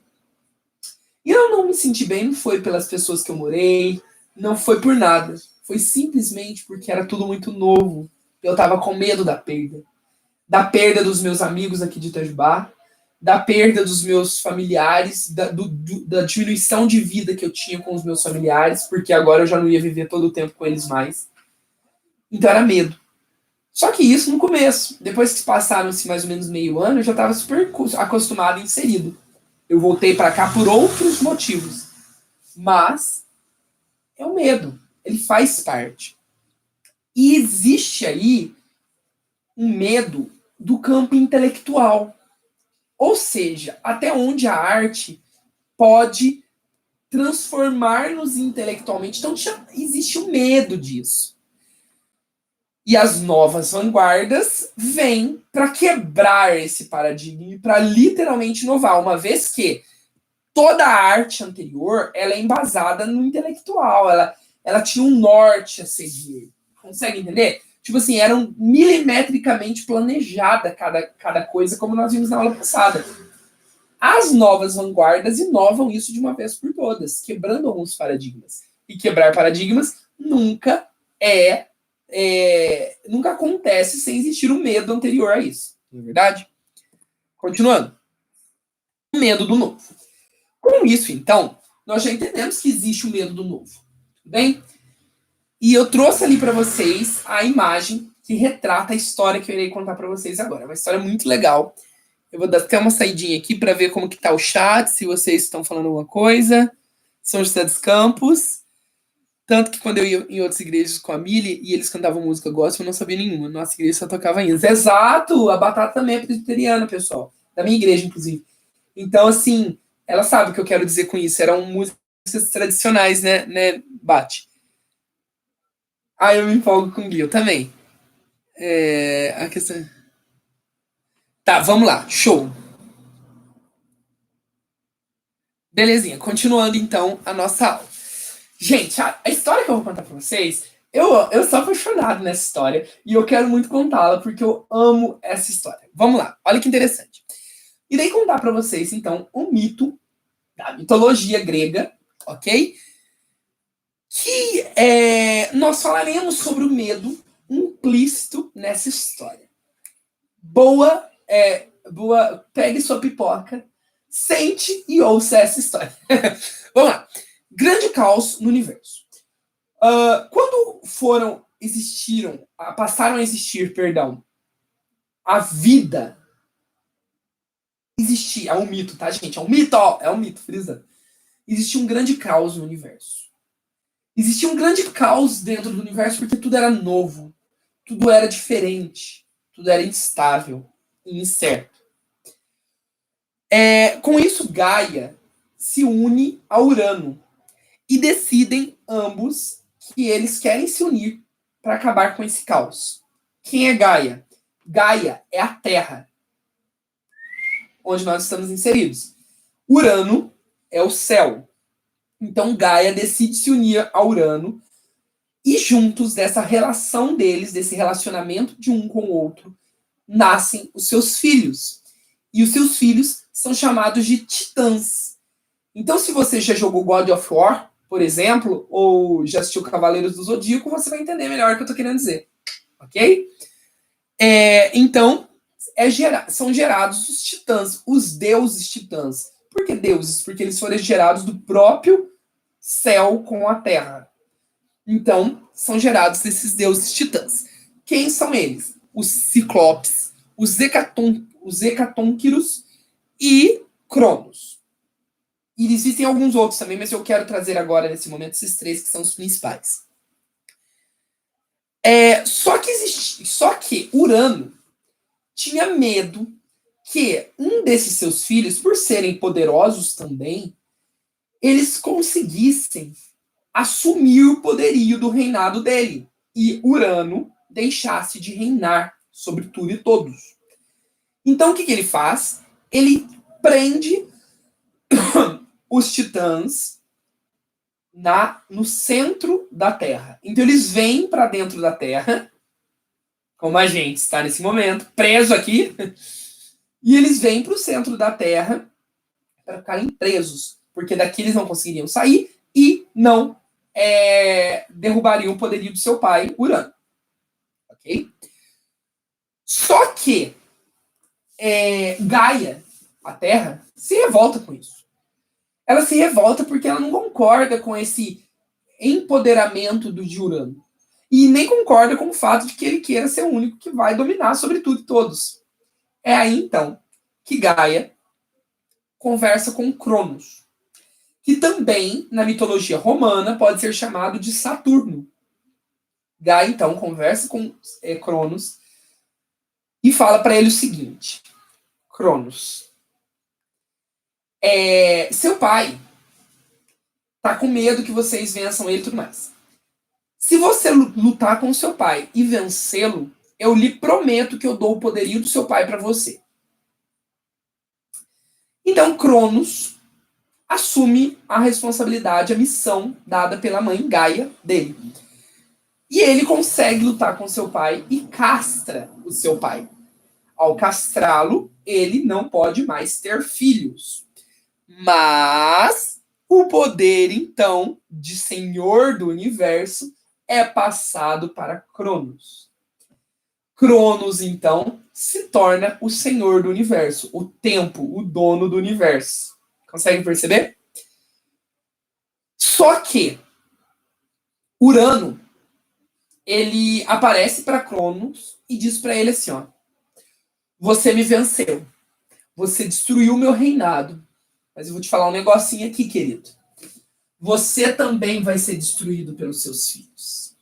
E eu não me senti bem não foi pelas pessoas que eu morei, não foi por nada. Foi simplesmente porque era tudo muito novo. Eu tava com medo da perda. Da perda dos meus amigos aqui de Itajubá, da perda dos meus familiares, da diminuição de vida que eu tinha com os meus familiares, porque agora eu já não ia viver todo o tempo com eles mais. Então era medo. Só que isso no começo. Depois que passaram-se mais ou menos meio ano, eu já estava super acostumado e inserido. Eu voltei para cá por outros motivos. Mas é o medo. Ele faz parte. E existe aí um medo do campo intelectual. Ou seja, até onde a arte pode transformar-nos intelectualmente. Então existe o medo disso. E as novas vanguardas vêm para quebrar esse paradigma e para literalmente inovar, uma vez que toda a arte anterior ela é embasada no intelectual, ela tinha um norte a seguir. Consegue entender? Tipo assim, era milimetricamente planejada cada coisa, como nós vimos na aula passada. As novas vanguardas inovam isso de uma vez por todas, quebrando alguns paradigmas. E quebrar paradigmas nunca acontece sem existir um medo anterior a isso. Não é verdade? Continuando. O medo do novo. Com isso, então, nós já entendemos que existe o medo do novo. Tudo bem? E eu trouxe ali para vocês a imagem que retrata a história que eu irei contar para vocês agora. É uma história muito legal. Eu vou dar até uma saidinha aqui para ver como que tá o chat, se vocês estão falando alguma coisa. São José dos Campos. Tanto que quando eu ia em outras igrejas com a Mili e eles cantavam música gospel, eu não sabia nenhuma. Nossa igreja só tocava hinos. Exato! A Batata também é presbiteriana, pessoal. Da minha igreja, inclusive. Então, assim, ela sabe o que eu quero dizer com isso. Eram músicas tradicionais, né, Bate? Ah, eu me empolgo com o Gil também. A questão... Tá, vamos lá. Show. Belezinha. Continuando, então, a nossa aula. Gente, a história que eu vou contar pra vocês, eu sou apaixonado nessa história e eu quero muito contá-la porque eu amo essa história. Vamos lá, olha que interessante. Irei contar pra vocês, então, um mito da mitologia grega, ok? Que nós falaremos sobre o medo implícito nessa história. Boa, pegue sua pipoca, sente e ouça essa história. Vamos lá. Grande caos no universo. Quando passaram a existir, a vida existia, é um mito, tá, gente? É um mito, frisando. Existia um grande caos no universo. Existia um grande caos dentro do universo porque tudo era novo, tudo era diferente, tudo era instável e incerto. Com isso, Gaia se une a Urano e decidem ambos que eles querem se unir para acabar com esse caos. Quem é Gaia? Gaia é a Terra, onde nós estamos inseridos. Urano é o céu. Então Gaia decide se unir a Urano e juntos dessa relação deles, desse relacionamento de um com o outro, nascem os seus filhos. E os seus filhos são chamados de titãs. Então, se você já jogou God of War, por exemplo, ou já assistiu Cavaleiros do Zodíaco, você vai entender melhor o que eu estou querendo dizer. Ok? Então, são gerados os titãs, os deuses titãs. Por que deuses? Porque eles foram gerados do próprio céu com a terra. Então, são gerados esses deuses titãs. Quem são eles? Os Ciclopes, os Hecatônquiros e Cronos. E existem alguns outros também, mas eu quero trazer agora, nesse momento, esses três que são os principais. Só que Urano tinha medo que um desses seus filhos, por serem poderosos também, eles conseguissem assumir o poderio do reinado dele. E Urano deixasse de reinar sobre tudo e todos. Então, o que ele faz? Ele prende os titãs no centro da Terra. Então, eles vêm para dentro da Terra, como a gente está nesse momento, preso aqui, e eles vêm para o centro da Terra para ficarem presos, porque daqui eles não conseguiriam sair e não derrubariam o poderio do seu pai, Urano. Ok? Só que Gaia, a Terra, se revolta com isso. Ela se revolta porque ela não concorda com esse empoderamento de Urano. E nem concorda com o fato de que ele queira ser o único que vai dominar sobre tudo e todos. É aí, então, que Gaia conversa com Cronos, que também, na mitologia romana, pode ser chamado de Saturno. Gaia, então, conversa com Cronos e fala para ele o seguinte: Cronos, seu pai tá com medo que vocês vençam ele e tudo mais. Se você lutar com seu pai e vencê-lo, eu lhe prometo que eu dou o poderio do seu pai para você. Então, Cronos assume a responsabilidade, a missão dada pela mãe Gaia dele. E ele consegue lutar com seu pai e castra o seu pai. Ao castrá-lo, ele não pode mais ter filhos. Mas o poder, então, de Senhor do Universo é passado para Cronos. Cronos, então, se torna o Senhor do Universo, o tempo, o dono do universo. Consegue perceber? Só que Urano, ele aparece para Cronos e diz para ele assim, ó: você me venceu. Você destruiu meu reinado. Mas eu vou te falar um negocinho aqui, querido. Você também vai ser destruído pelos seus filhos.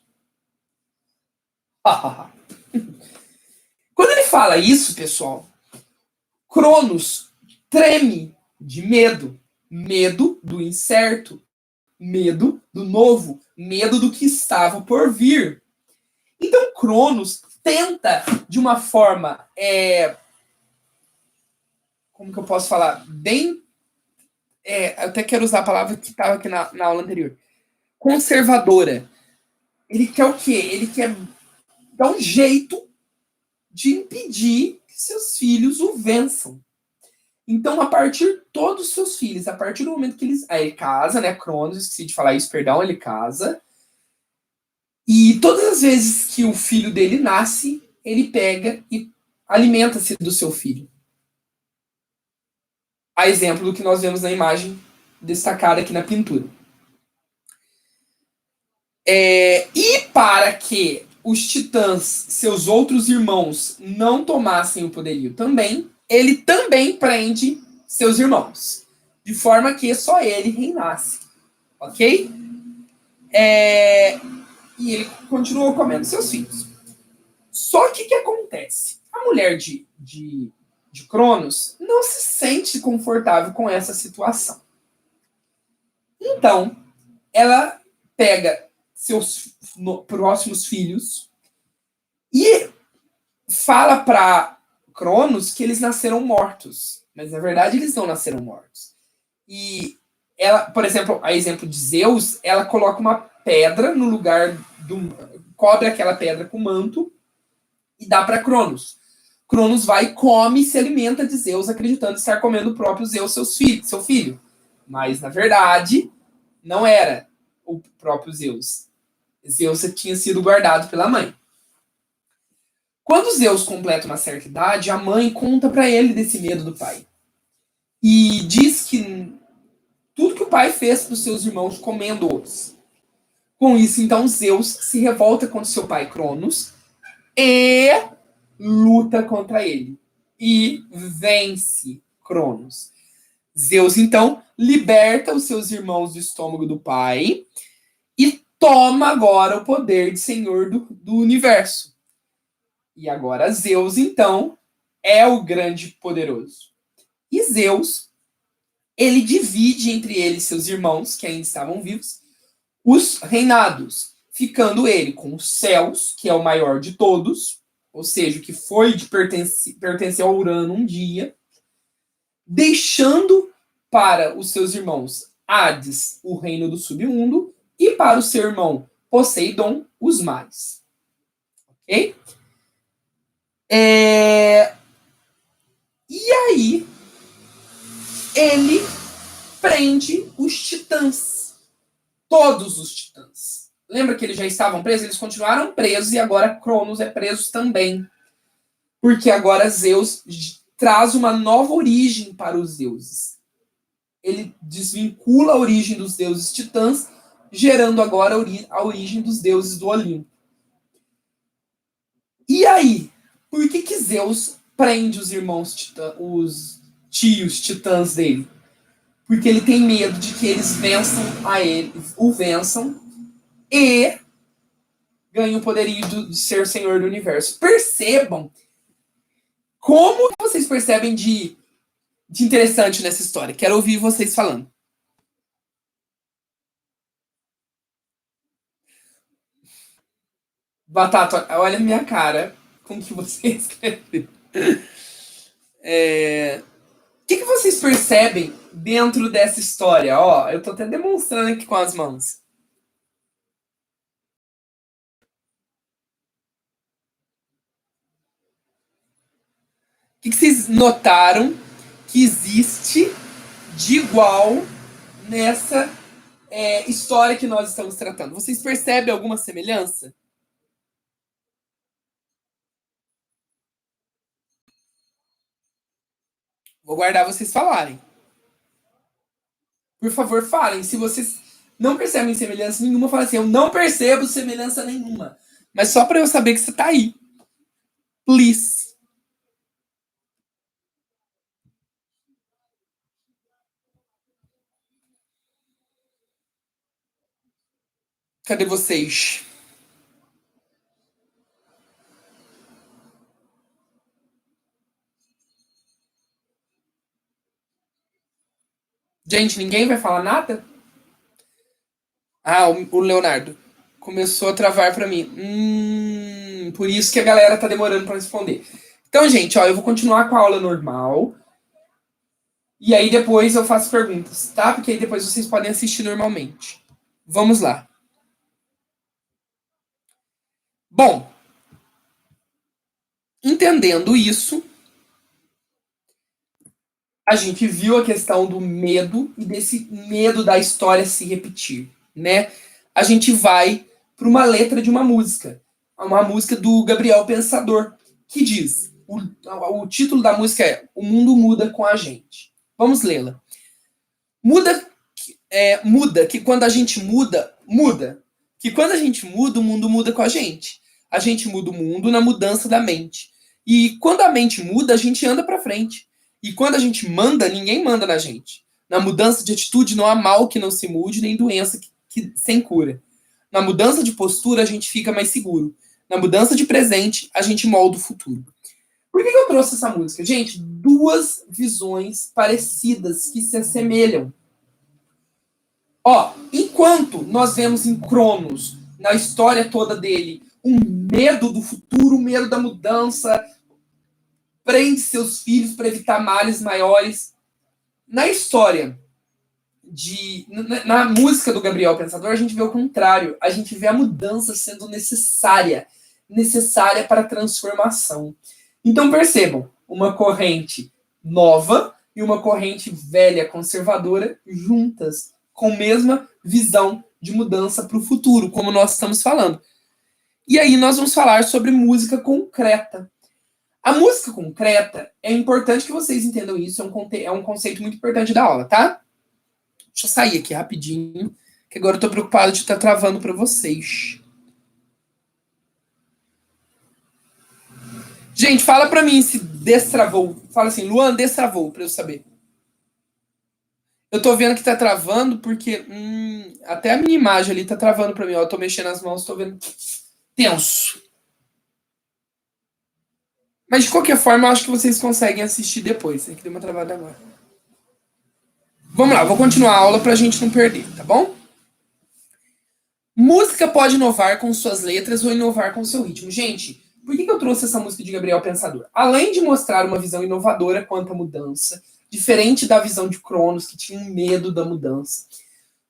Quando ele fala isso, pessoal, Cronos treme de medo. Medo do incerto. Medo do novo. Medo do que estava por vir. Então, Cronos tenta, de uma forma, como que eu posso falar? Bem, eu até quero usar a palavra que estava aqui na aula anterior. Conservadora. Ele quer o quê? Ele quer dar um jeito de impedir que seus filhos o vençam. Então, a partir de todos os seus filhos, a partir do momento que ele casa, né? Cronos, esqueci de falar isso, perdão, ele casa. E todas as vezes que o filho dele nasce, ele pega e alimenta-se do seu filho. A exemplo do que nós vemos na imagem destacada aqui na pintura. E para que os titãs, seus outros irmãos, não tomassem o poderio também, ele também prende seus irmãos, de forma que só ele reinasse. Ok? E ele continuou comendo seus filhos. Só que o que acontece? A mulher de Cronos não se sente confortável com essa situação. Então, ela pega seus próximos filhos e fala para Cronos que eles nasceram mortos. Mas, na verdade, eles não nasceram mortos. E ela, por exemplo, a exemplo de Zeus, ela coloca uma pedra no lugar cobre aquela pedra com manto e dá para Cronos. Cronos vai, come e se alimenta de Zeus, acreditando estar comendo o próprio Zeus, seu filho. Mas, na verdade, não era o próprio Zeus. Zeus tinha sido guardado pela mãe. Quando Zeus completa uma certa idade, a mãe conta para ele desse medo do pai. E diz que tudo que o pai fez para os seus irmãos comendo-os. Com isso, então, Zeus se revolta contra seu pai Cronos e luta contra ele. E vence Cronos. Zeus, então, liberta os seus irmãos do estômago do pai e toma agora o poder de senhor do universo. E agora Zeus, então, é o grande poderoso. E Zeus, ele divide entre ele e seus irmãos, que ainda estavam vivos, os reinados, ficando ele com os céus, que é o maior de todos, ou seja, que foi de pertencer ao Urano um dia, deixando para os seus irmãos Hades, o reino do submundo, e para o seu irmão Poseidon, os mares. Ok? E aí, ele prende os titãs. Todos os titãs. Lembra que eles já estavam presos? Eles continuaram presos e agora Cronos é preso também. Porque agora Zeus traz uma nova origem para os deuses. Ele desvincula a origem dos deuses titãs, gerando agora a origem dos deuses do Olimpo. E aí, por que Zeus prende os irmãos os tios titãs dele? Porque ele tem medo de que eles o vençam e ganhem o poderio de ser senhor do universo. Percebam como vocês percebem de interessante nessa história. Quero ouvir vocês falando. Batata, olha a minha cara com o que você escreveu. O que vocês percebem dentro dessa história? Ó, eu tô até demonstrando aqui com as mãos. O que vocês notaram que existe de igual nessa história que nós estamos tratando? Vocês percebem alguma semelhança? Vou guardar vocês falarem. Por favor, falem. Se vocês não percebem semelhança nenhuma, falem assim: eu não percebo semelhança nenhuma. Mas só para eu saber que você tá aí. Please. Cadê vocês? Gente, ninguém vai falar nada? Ah, o Leonardo. Começou a travar para mim. Por isso que a galera tá demorando para responder. Então, gente, ó, eu vou continuar com a aula normal. E aí depois eu faço perguntas, tá? Porque aí depois vocês podem assistir normalmente. Vamos lá. Bom, entendendo isso, a gente viu a questão do medo e desse medo da história se repetir, né? A gente vai para uma letra de uma música do Gabriel Pensador, que diz: o título da música é O Mundo Muda com a Gente. Vamos lê-la. Muda que quando a gente muda. Que quando a gente muda, o mundo muda com a gente. A gente muda o mundo na mudança da mente. E quando a mente muda, a gente anda para frente. E quando a gente manda, ninguém manda na gente. Na mudança de atitude, não há mal que não se mude, nem doença sem cura. Na mudança de postura, a gente fica mais seguro. Na mudança de presente, a gente molda o futuro. Por que eu trouxe essa música? Gente, duas visões parecidas que se assemelham. Ó, enquanto nós vemos em Cronos, na história toda dele, um medo do futuro, um medo da mudança, prende seus filhos para evitar males maiores. Na história na música do Gabriel Pensador, a gente vê o contrário. A gente vê a mudança sendo necessária para a transformação. Então percebam, uma corrente nova e uma corrente velha, conservadora, juntas, com a mesma visão de mudança para o futuro, como nós estamos falando. E aí nós vamos falar sobre música concreta. A música concreta, é importante que vocês entendam isso, é um conceito muito importante da aula, tá? Deixa eu sair aqui rapidinho, que agora eu tô preocupado de estar travando para vocês. Gente, fala para mim se destravou. Fala assim, Luan, destravou, para eu saber. Eu tô vendo que tá travando porque até a minha imagem ali tá travando para mim. Ó, eu tô mexendo as mãos, tô vendo tenso. Mas de qualquer forma, eu acho que vocês conseguem assistir depois. É que deu uma travada agora. Vamos lá, vou continuar a aula pra gente não perder, tá bom? Música pode inovar com suas letras ou inovar com seu ritmo. Gente, por que eu trouxe essa música de Gabriel Pensador? Além de mostrar uma visão inovadora quanto à mudança, diferente da visão de Cronos, que tinha um medo da mudança,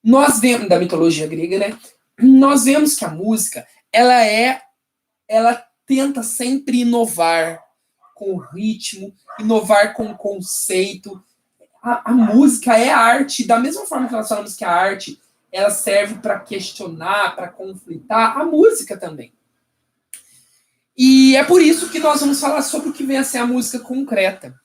nós vemos, da mitologia grega, né? Nós vemos que a música, ela tenta sempre inovar com o ritmo, inovar com o conceito. A música é arte, da mesma forma que nós falamos que a arte ela serve para questionar, para conflitar, a música também. E é por isso que nós vamos falar sobre o que vem a ser a música concreta.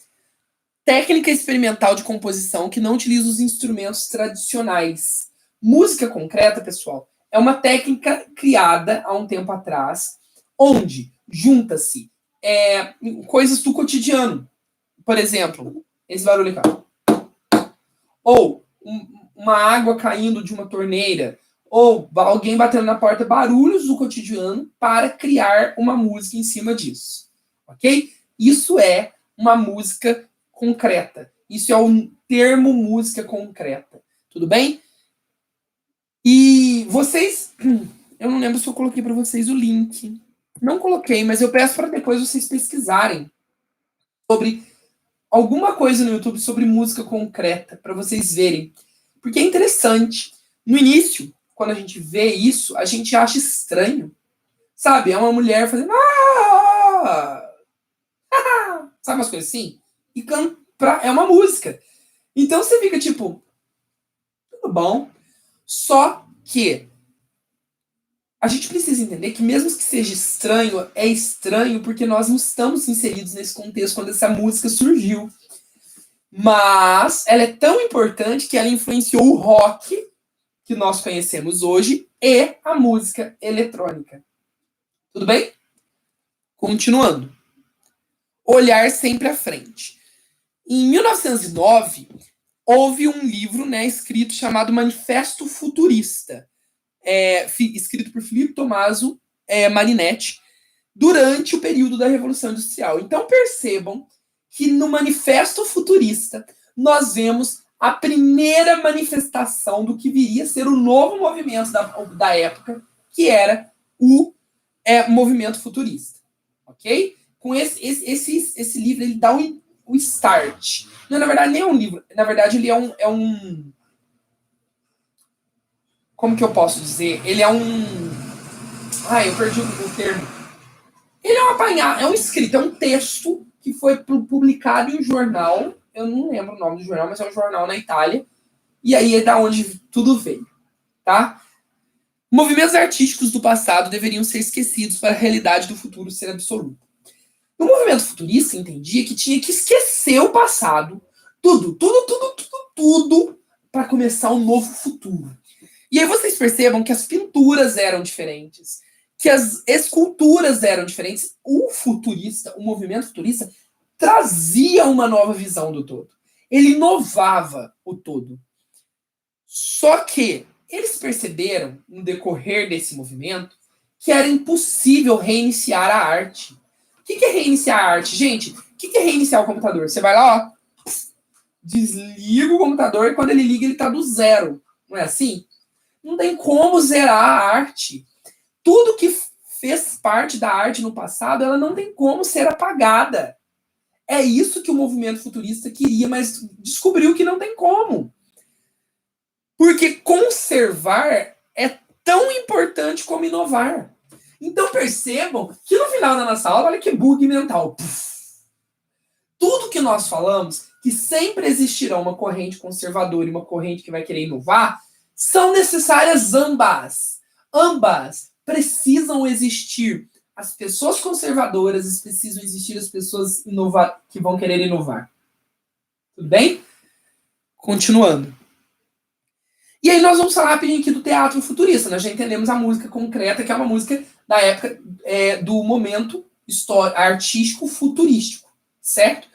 técnica experimental de composição que não utiliza os instrumentos tradicionais. Música concreta, pessoal, é uma técnica criada há um tempo atrás, onde junta-se coisas do cotidiano. Por exemplo, esse barulho aqui. Ou uma água caindo de uma torneira, ou alguém batendo na porta, barulhos do cotidiano para criar uma música em cima disso. Ok? Isso é uma música concreta. Isso é um termo música concreta. Tudo bem? E vocês... Eu não lembro se eu coloquei para vocês o link. Não coloquei, mas eu peço para depois vocês pesquisarem sobre alguma coisa no YouTube sobre música concreta, para vocês verem. Porque é interessante. No início, quando a gente vê isso, a gente acha estranho. Sabe? É uma mulher fazendo... Sabe umas coisas assim? E é uma música. Então você fica tipo... Tudo bom. Só que a gente precisa entender que mesmo que seja estranho, é estranho porque nós não estamos inseridos nesse contexto quando essa música surgiu. Mas ela é tão importante que ela influenciou o rock que nós conhecemos hoje e a música eletrônica. Tudo bem? Continuando. Olhar sempre à frente. Em 1909, houve um livro, né, escrito chamado Manifesto Futurista, escrito por Filippo Tommaso Marinetti, durante o período da Revolução Industrial. Então percebam que no Manifesto Futurista nós vemos a primeira manifestação do que viria a ser o novo movimento da época, que era o movimento futurista. Ok? Com esse livro, ele dá o start. Não, na verdade, nem é um livro. Na verdade, ele é um... Como que eu posso dizer? Ele é um... eu perdi o termo. Ele é um apanhado, é um escrito, é um texto que foi publicado em um jornal. Eu não lembro o nome do jornal, mas é um jornal na Itália. E aí é da onde tudo veio, tá? Movimentos artísticos do passado deveriam ser esquecidos para a realidade do futuro ser absoluta. O movimento futurista entendia que tinha que esquecer o passado, tudo, para começar um novo futuro. E aí vocês percebam que as pinturas eram diferentes, que as esculturas eram diferentes. O movimento futurista, trazia uma nova visão do todo. Ele inovava o todo. Só que eles perceberam, no decorrer desse movimento, que era impossível reiniciar a arte. O que é reiniciar a arte? Gente, o que é reiniciar o computador? Você vai lá, ó, desliga o computador e quando ele liga, ele tá do zero. Não é assim? Não tem como zerar a arte. Tudo que fez parte da arte no passado, ela não tem como ser apagada. É isso que o movimento futurista queria, mas descobriu que não tem como. Porque conservar é tão importante como inovar. Então percebam que no final da nossa aula, olha que bug mental. Tudo que nós falamos, que sempre existirá uma corrente conservadora e uma corrente que vai querer inovar, são necessárias ambas. Ambas precisam existir. As pessoas conservadoras precisam existir as pessoas que vão querer inovar. Tudo bem? Continuando. E aí nós vamos falar rapidinho aqui do teatro futurista. Nós já entendemos a música concreta, que é uma música da época do momento artístico futurístico, certo?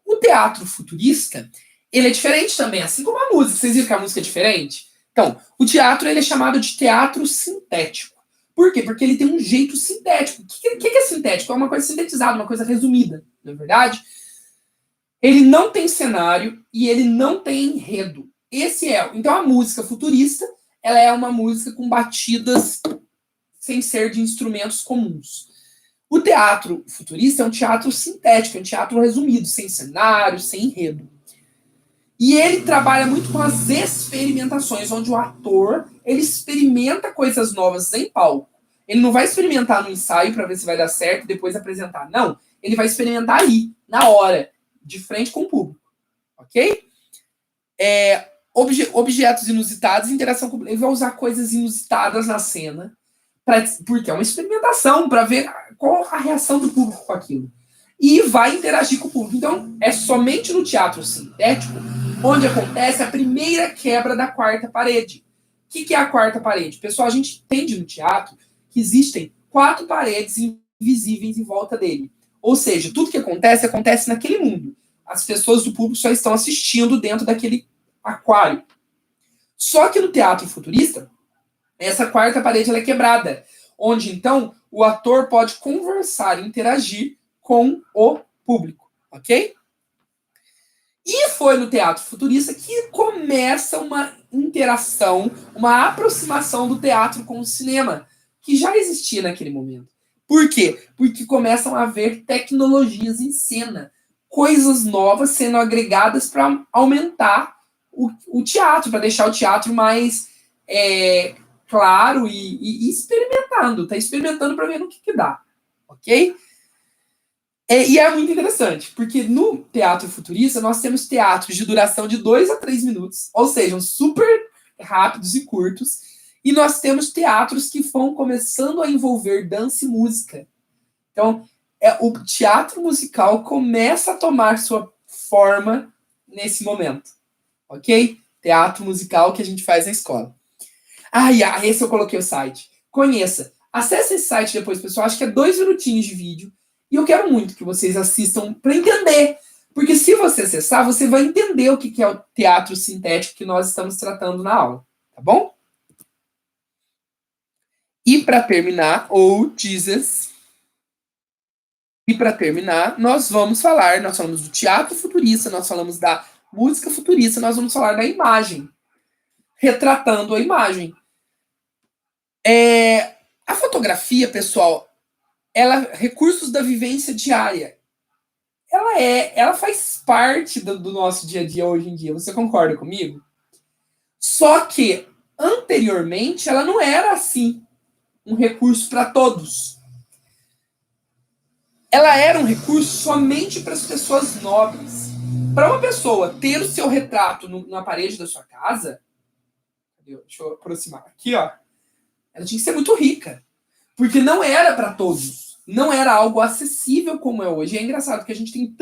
O teatro futurista, ele é diferente também, assim como a música. Vocês viram que a música é diferente? Então, o teatro ele é chamado de teatro sintético. Por quê? Porque ele tem um jeito sintético. O que é sintético? É uma coisa sintetizada, uma coisa resumida, não é verdade? Ele não tem cenário e ele não tem enredo. Então a música futurista, ela é uma música com batidas sem ser de instrumentos comuns. O teatro futurista é um teatro sintético, é um teatro resumido, sem cenário, sem enredo. E ele trabalha muito com as experimentações, onde o ator ele experimenta coisas novas em palco. Ele não vai experimentar no ensaio para ver se vai dar certo e depois apresentar. Não, ele vai experimentar ali, na hora, de frente com o público. Ok? Objetos inusitados, interação com... Ele vai usar coisas inusitadas na cena, porque é uma experimentação, para ver qual a reação do público com aquilo. e vai interagir com o público. Então, é somente no teatro sintético onde acontece a primeira quebra da quarta parede. O que é a quarta parede? Pessoal, a gente entende no teatro que existem 4 paredes invisíveis em volta dele. Ou seja, tudo que acontece, acontece naquele mundo. As pessoas do público só estão assistindo dentro daquele aquário. Só que no teatro futurista, essa quarta parede ela é quebrada, onde então o ator pode conversar e interagir com o público, ok? E foi no teatro futurista que começa uma interação, uma aproximação do teatro com o cinema, que já existia naquele momento. Por quê? Porque começam a haver tecnologias em cena, coisas novas sendo agregadas para aumentar o teatro, para deixar o teatro mais claro e experimentando. Está experimentando para ver no que dá, ok? E é muito interessante, porque no teatro futurista nós temos teatros de duração de 2 a 3 minutos, ou seja, super rápidos e curtos, e nós temos teatros que vão começando a envolver dança e música. Então, o teatro musical começa a tomar sua forma nesse momento, ok? Teatro musical que a gente faz na escola. Esse eu coloquei o site. Conheça. Acesse esse site depois, pessoal. Acho que é 2 minutinhos de vídeo. E eu quero muito que vocês assistam para entender. Porque se você acessar, você vai entender o que é o teatro sintético que nós estamos tratando na aula. Tá bom? E para terminar, E para terminar, nós falamos do teatro futurista, nós falamos da música futurista, nós vamos falar da imagem. Retratando a imagem. A fotografia, pessoal, recursos da vivência diária. Ela faz parte do nosso dia a dia hoje em dia. Você concorda comigo? Só que, anteriormente, ela não era assim um recurso para todos. Ela era um recurso somente para as pessoas nobres. Para uma pessoa ter o seu retrato na parede da sua casa, deixa eu aproximar aqui, ó. Ela tinha que ser muito rica. Porque não era para todos. Não era algo acessível como é hoje. E é engraçado que a gente tem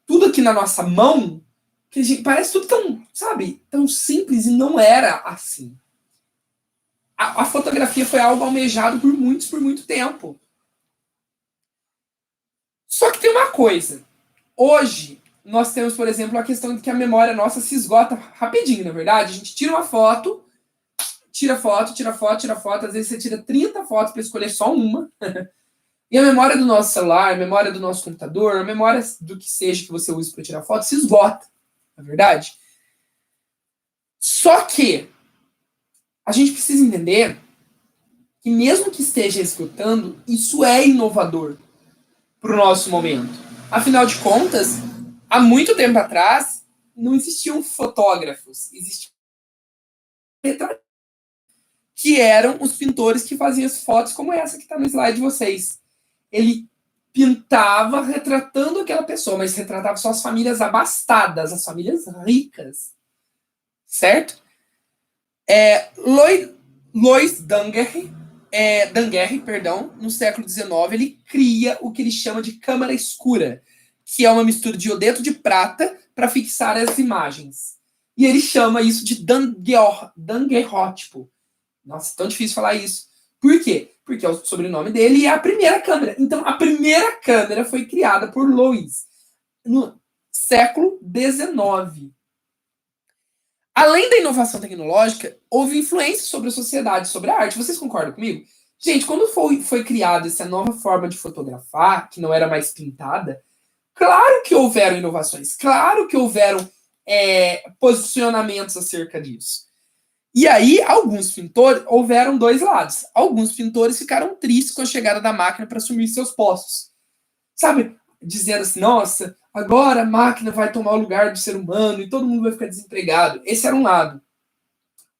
tudo aqui na nossa mão, que parece tudo tão, sabe, tão simples, e não era assim. A fotografia foi algo almejado por muito tempo. Só que tem uma coisa. Hoje, nós temos, por exemplo, a questão de que a memória nossa se esgota rapidinho, na verdade. A gente tira uma foto, tira foto. Às vezes você tira 30 fotos para escolher só uma. E a memória do nosso celular, a memória do nosso computador, a memória do que seja que você use para tirar foto, se esgota. Na verdade? Só que a gente precisa entender que mesmo que esteja esgotando, isso é inovador para o nosso momento. Afinal de contas, há muito tempo atrás, não existiam fotógrafos, existiam que eram os pintores que faziam as fotos como essa que está no slide de vocês. Ele pintava retratando aquela pessoa, mas retratava só as famílias abastadas, as famílias ricas. Certo? Louis Daguerre, no século XIX, ele cria o que ele chama de câmara escura, que é uma mistura de iodeto de prata para fixar as imagens. E ele chama isso de daguerrótipo. Nossa, tão difícil falar isso. Por quê? Porque é o sobrenome dele e é a primeira câmera. Então, a primeira câmera foi criada por Louis no século XIX. Além da inovação tecnológica, houve influência sobre a sociedade, sobre a arte. Vocês concordam comigo? Gente, quando foi criada essa nova forma de fotografar, que não era mais pintada, claro que houveram inovações, claro que houveram posicionamentos acerca disso. E aí, houveram 2 lados. Alguns pintores ficaram tristes com a chegada da máquina para assumir seus postos. Sabe? Dizendo assim, nossa, agora a máquina vai tomar o lugar do ser humano e todo mundo vai ficar desempregado. Esse era um lado.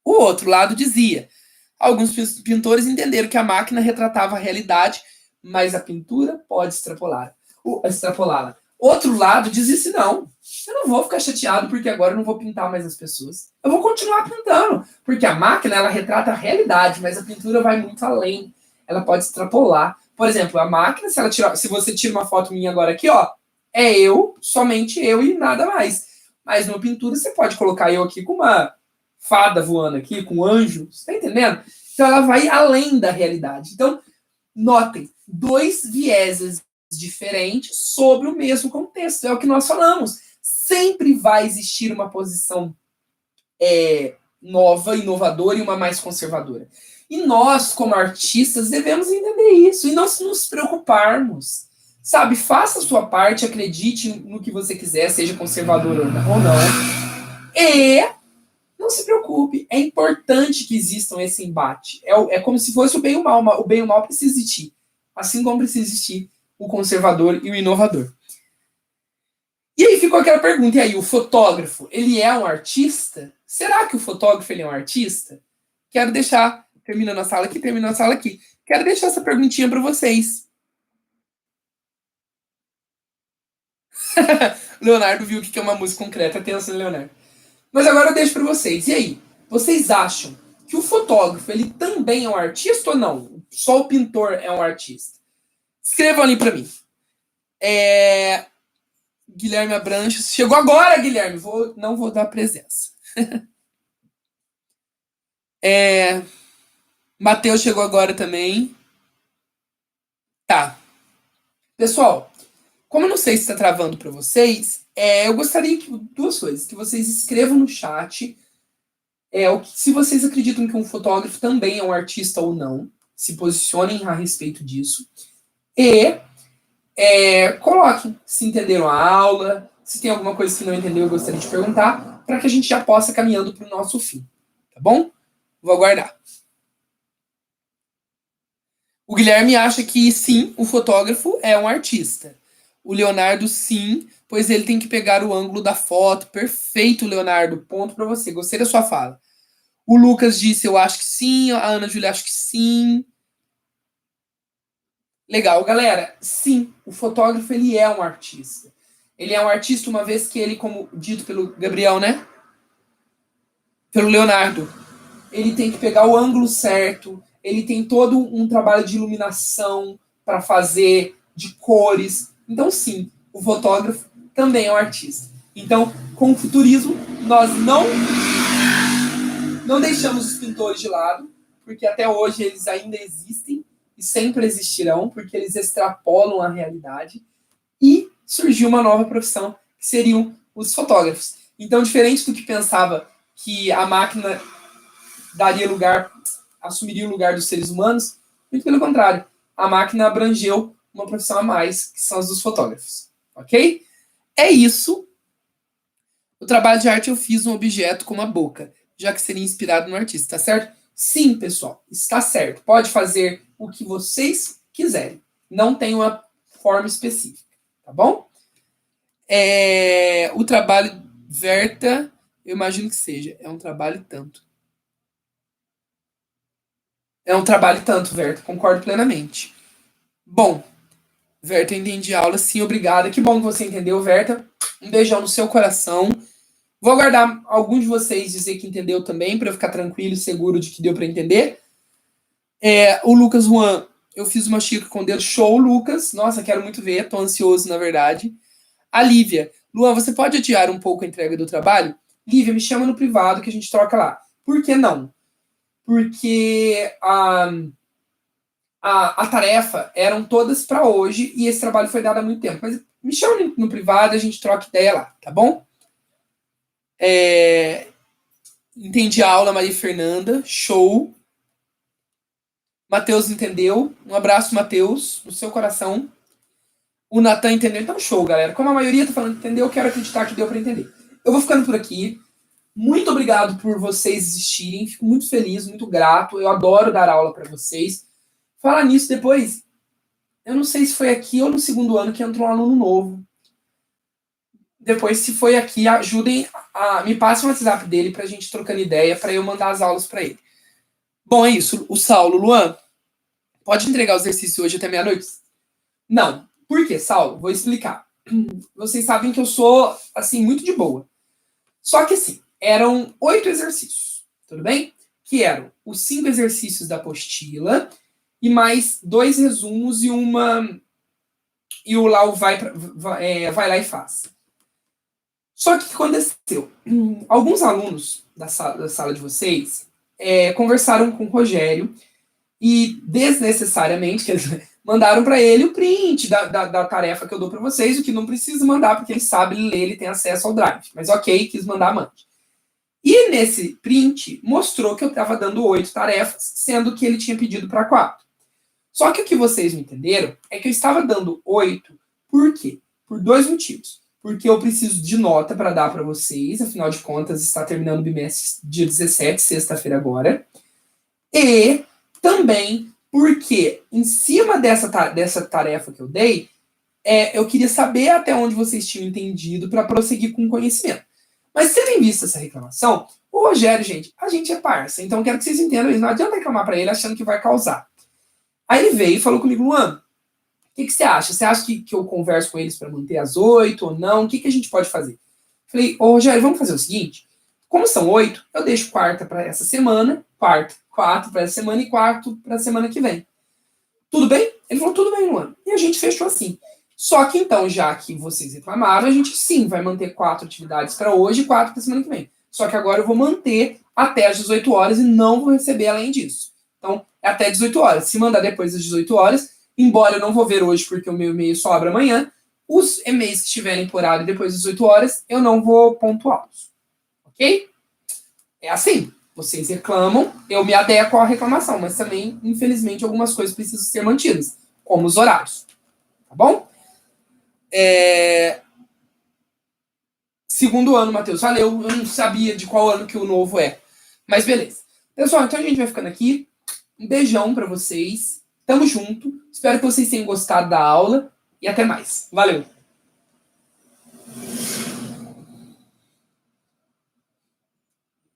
O outro lado dizia, alguns pintores entenderam que a máquina retratava a realidade, mas a pintura pode extrapolá-la. Outro lado dizia assim, não, eu não vou ficar chateado porque agora eu não vou pintar mais as pessoas. Eu vou continuar pintando, porque a máquina ela retrata a realidade, mas a pintura vai muito além. Ela pode extrapolar, Por exemplo, a máquina, se você tira uma foto minha agora aqui, ó, é eu, somente eu e nada mais. Mas numa pintura você pode colocar eu aqui com uma fada voando aqui, com um anjo, você tá entendendo? Então ela vai além da realidade. Então, notem, dois vieses diferentes sobre o mesmo contexto. É o que nós falamos. Sempre vai existir uma posição nova, inovadora e uma mais conservadora. E nós, como artistas, devemos entender isso e não nos preocuparmos. Sabe, faça a sua parte, acredite no que você quiser, seja conservador ou não. E não se preocupe, é importante que existam esse embate. É como se fosse o bem e o mal. O bem e o mal precisa existir. Assim como precisa existir o conservador e o inovador. E aí ficou aquela pergunta, e aí, o fotógrafo, ele é um artista? Será que o fotógrafo ele é um artista? Quero deixar, terminando a sala aqui, quero deixar essa perguntinha para vocês. Leonardo viu que é uma música concreta, atenção, Leonardo. Mas agora eu deixo para vocês. E aí, vocês acham que o fotógrafo ele também é um artista ou não? Só o pintor é um artista? Escrevam ali para mim. Guilherme Abranches. Chegou agora, Guilherme. Não vou dar presença. Matheus chegou agora também. Tá. Pessoal, como eu não sei se está travando para vocês, eu gostaria que duas coisas. Que vocês escrevam no chat se vocês acreditam que um fotógrafo também é um artista ou não. Se posicionem a respeito disso. E coloquem se entenderam a aula, se tem alguma coisa que não entendeu eu gostaria de perguntar, para que a gente já possa caminhando para o nosso fim. Tá bom? Vou aguardar. O Guilherme acha que sim, o fotógrafo é um artista. O Leonardo sim, pois ele tem que pegar o ângulo da foto. Perfeito, Leonardo. Ponto para você. Gostei da sua fala. O Lucas disse eu acho que sim, a Ana Júlia acha que sim. Legal, galera. Sim, o fotógrafo ele é um artista. Ele é um artista uma vez que ele, como dito pelo Gabriel, né? Pelo Leonardo, ele tem que pegar o ângulo certo, ele tem todo um trabalho de iluminação para fazer, de cores. Então, sim, o fotógrafo também é um artista. Então, com o futurismo, nós não deixamos os pintores de lado, porque até hoje eles ainda existem e sempre existirão, porque eles extrapolam a realidade. E surgiu uma nova profissão, que seriam os fotógrafos. Então, diferente do que pensava que a máquina assumiria o lugar dos seres humanos, muito pelo contrário, a máquina abrangeu uma profissão a mais, que são as dos fotógrafos. Ok? É isso. O trabalho de arte eu fiz um objeto com uma boca, já que seria inspirado no artista, tá certo? Sim, pessoal, está certo. Pode fazer o que vocês quiserem. Não tem uma forma específica, tá bom? O trabalho Verta, eu imagino que seja. É um trabalho tanto. Verta, concordo plenamente. Bom, Verta, eu entendi a aula, sim, obrigada. Que bom que você entendeu, Verta. Um beijão no seu coração. Vou aguardar alguns de vocês dizer que entendeu também, para eu ficar tranquilo e seguro de que deu para entender. O Lucas Juan, eu fiz uma xícara com dedo. Show, Lucas. Nossa, quero muito ver, tô ansioso, na verdade. A Lívia, Luan, você pode adiar um pouco a entrega do trabalho? Lívia, me chama no privado que a gente troca lá. Por que não? Porque a tarefa eram todas para hoje e esse trabalho foi dado há muito tempo. Mas me chama no privado e a gente troca ideia lá, tá bom? Entendi a aula, Maria Fernanda. Show. Matheus entendeu. Um abraço, Matheus, no seu coração. O Natan entendeu. Então, show, galera. Como a maioria tá falando que entendeu, eu quero acreditar que deu para entender. Eu vou ficando por aqui. Muito obrigado por vocês existirem. Fico muito feliz, muito grato. Eu adoro dar aula para vocês. Falar nisso depois, eu não sei se foi aqui ou no segundo ano que entrou um aluno novo. Depois, se foi aqui, ajudem me passem o WhatsApp dele pra gente trocando ideia, para eu mandar as aulas para ele. Bom, é isso. O Saulo, Luan, pode entregar o exercício hoje até meia-noite? Não. Por quê, Saulo? Vou explicar. Vocês sabem que eu sou, assim, muito de boa. Só que, assim, eram 8 exercícios, tudo bem? Que eram os 5 exercícios da apostila e mais 2 resumos e e o Lau vai lá e faz. Só que o que aconteceu? Alguns alunos da sala de vocês conversaram com o Rogério e desnecessariamente mandaram para ele o print da tarefa que eu dou para vocês, o que não precisa mandar, porque ele sabe ler, ele tem acesso ao Drive. Mas ok, quis mandar, mande. E nesse print mostrou que eu estava dando 8 tarefas, sendo que ele tinha pedido para 4. Só que o que vocês não entenderam é que eu estava dando 8, por quê? Por 2 motivos. Porque eu preciso de nota para dar para vocês, afinal de contas, está terminando o bimestre dia 17, sexta-feira agora. E também porque, em cima dessa tarefa que eu dei, eu queria saber até onde vocês tinham entendido para prosseguir com o conhecimento. Mas tendo em vista essa reclamação, o Rogério, gente, a gente é parça, então quero que vocês entendam isso. Não adianta reclamar para ele achando que vai causar. Aí ele veio e falou comigo, Luan, o que você acha? Você acha que eu converso com eles para manter as 8 ou não? O que a gente pode fazer? Falei, ô Rogério, vamos fazer o seguinte, como são 8, eu deixo quarta para essa semana, 4 para essa semana e 4 para a semana que vem. Tudo bem? Ele falou, tudo bem, Luan. E a gente fechou assim. Só que então, já que vocês reclamaram, a gente sim vai manter 4 atividades para hoje e 4 para a semana que vem. Só que agora eu vou manter até as 18 horas e não vou receber além disso. Então, é até 18 horas. Se mandar depois das 18 horas, embora eu não vou ver hoje porque o meu e-mail só abre amanhã, os e-mails que estiverem por área depois das 18 horas, eu não vou pontuá-los. Ok? É assim. Vocês reclamam, eu me adequo à reclamação, mas também, infelizmente, algumas coisas precisam ser mantidas, como os horários. Tá bom? Segundo ano, Matheus. Valeu, eu não sabia de qual ano que o novo é. Mas beleza. Pessoal, então a gente vai ficando aqui. Um beijão para vocês. Tamo junto. Espero que vocês tenham gostado da aula. E até mais. Valeu!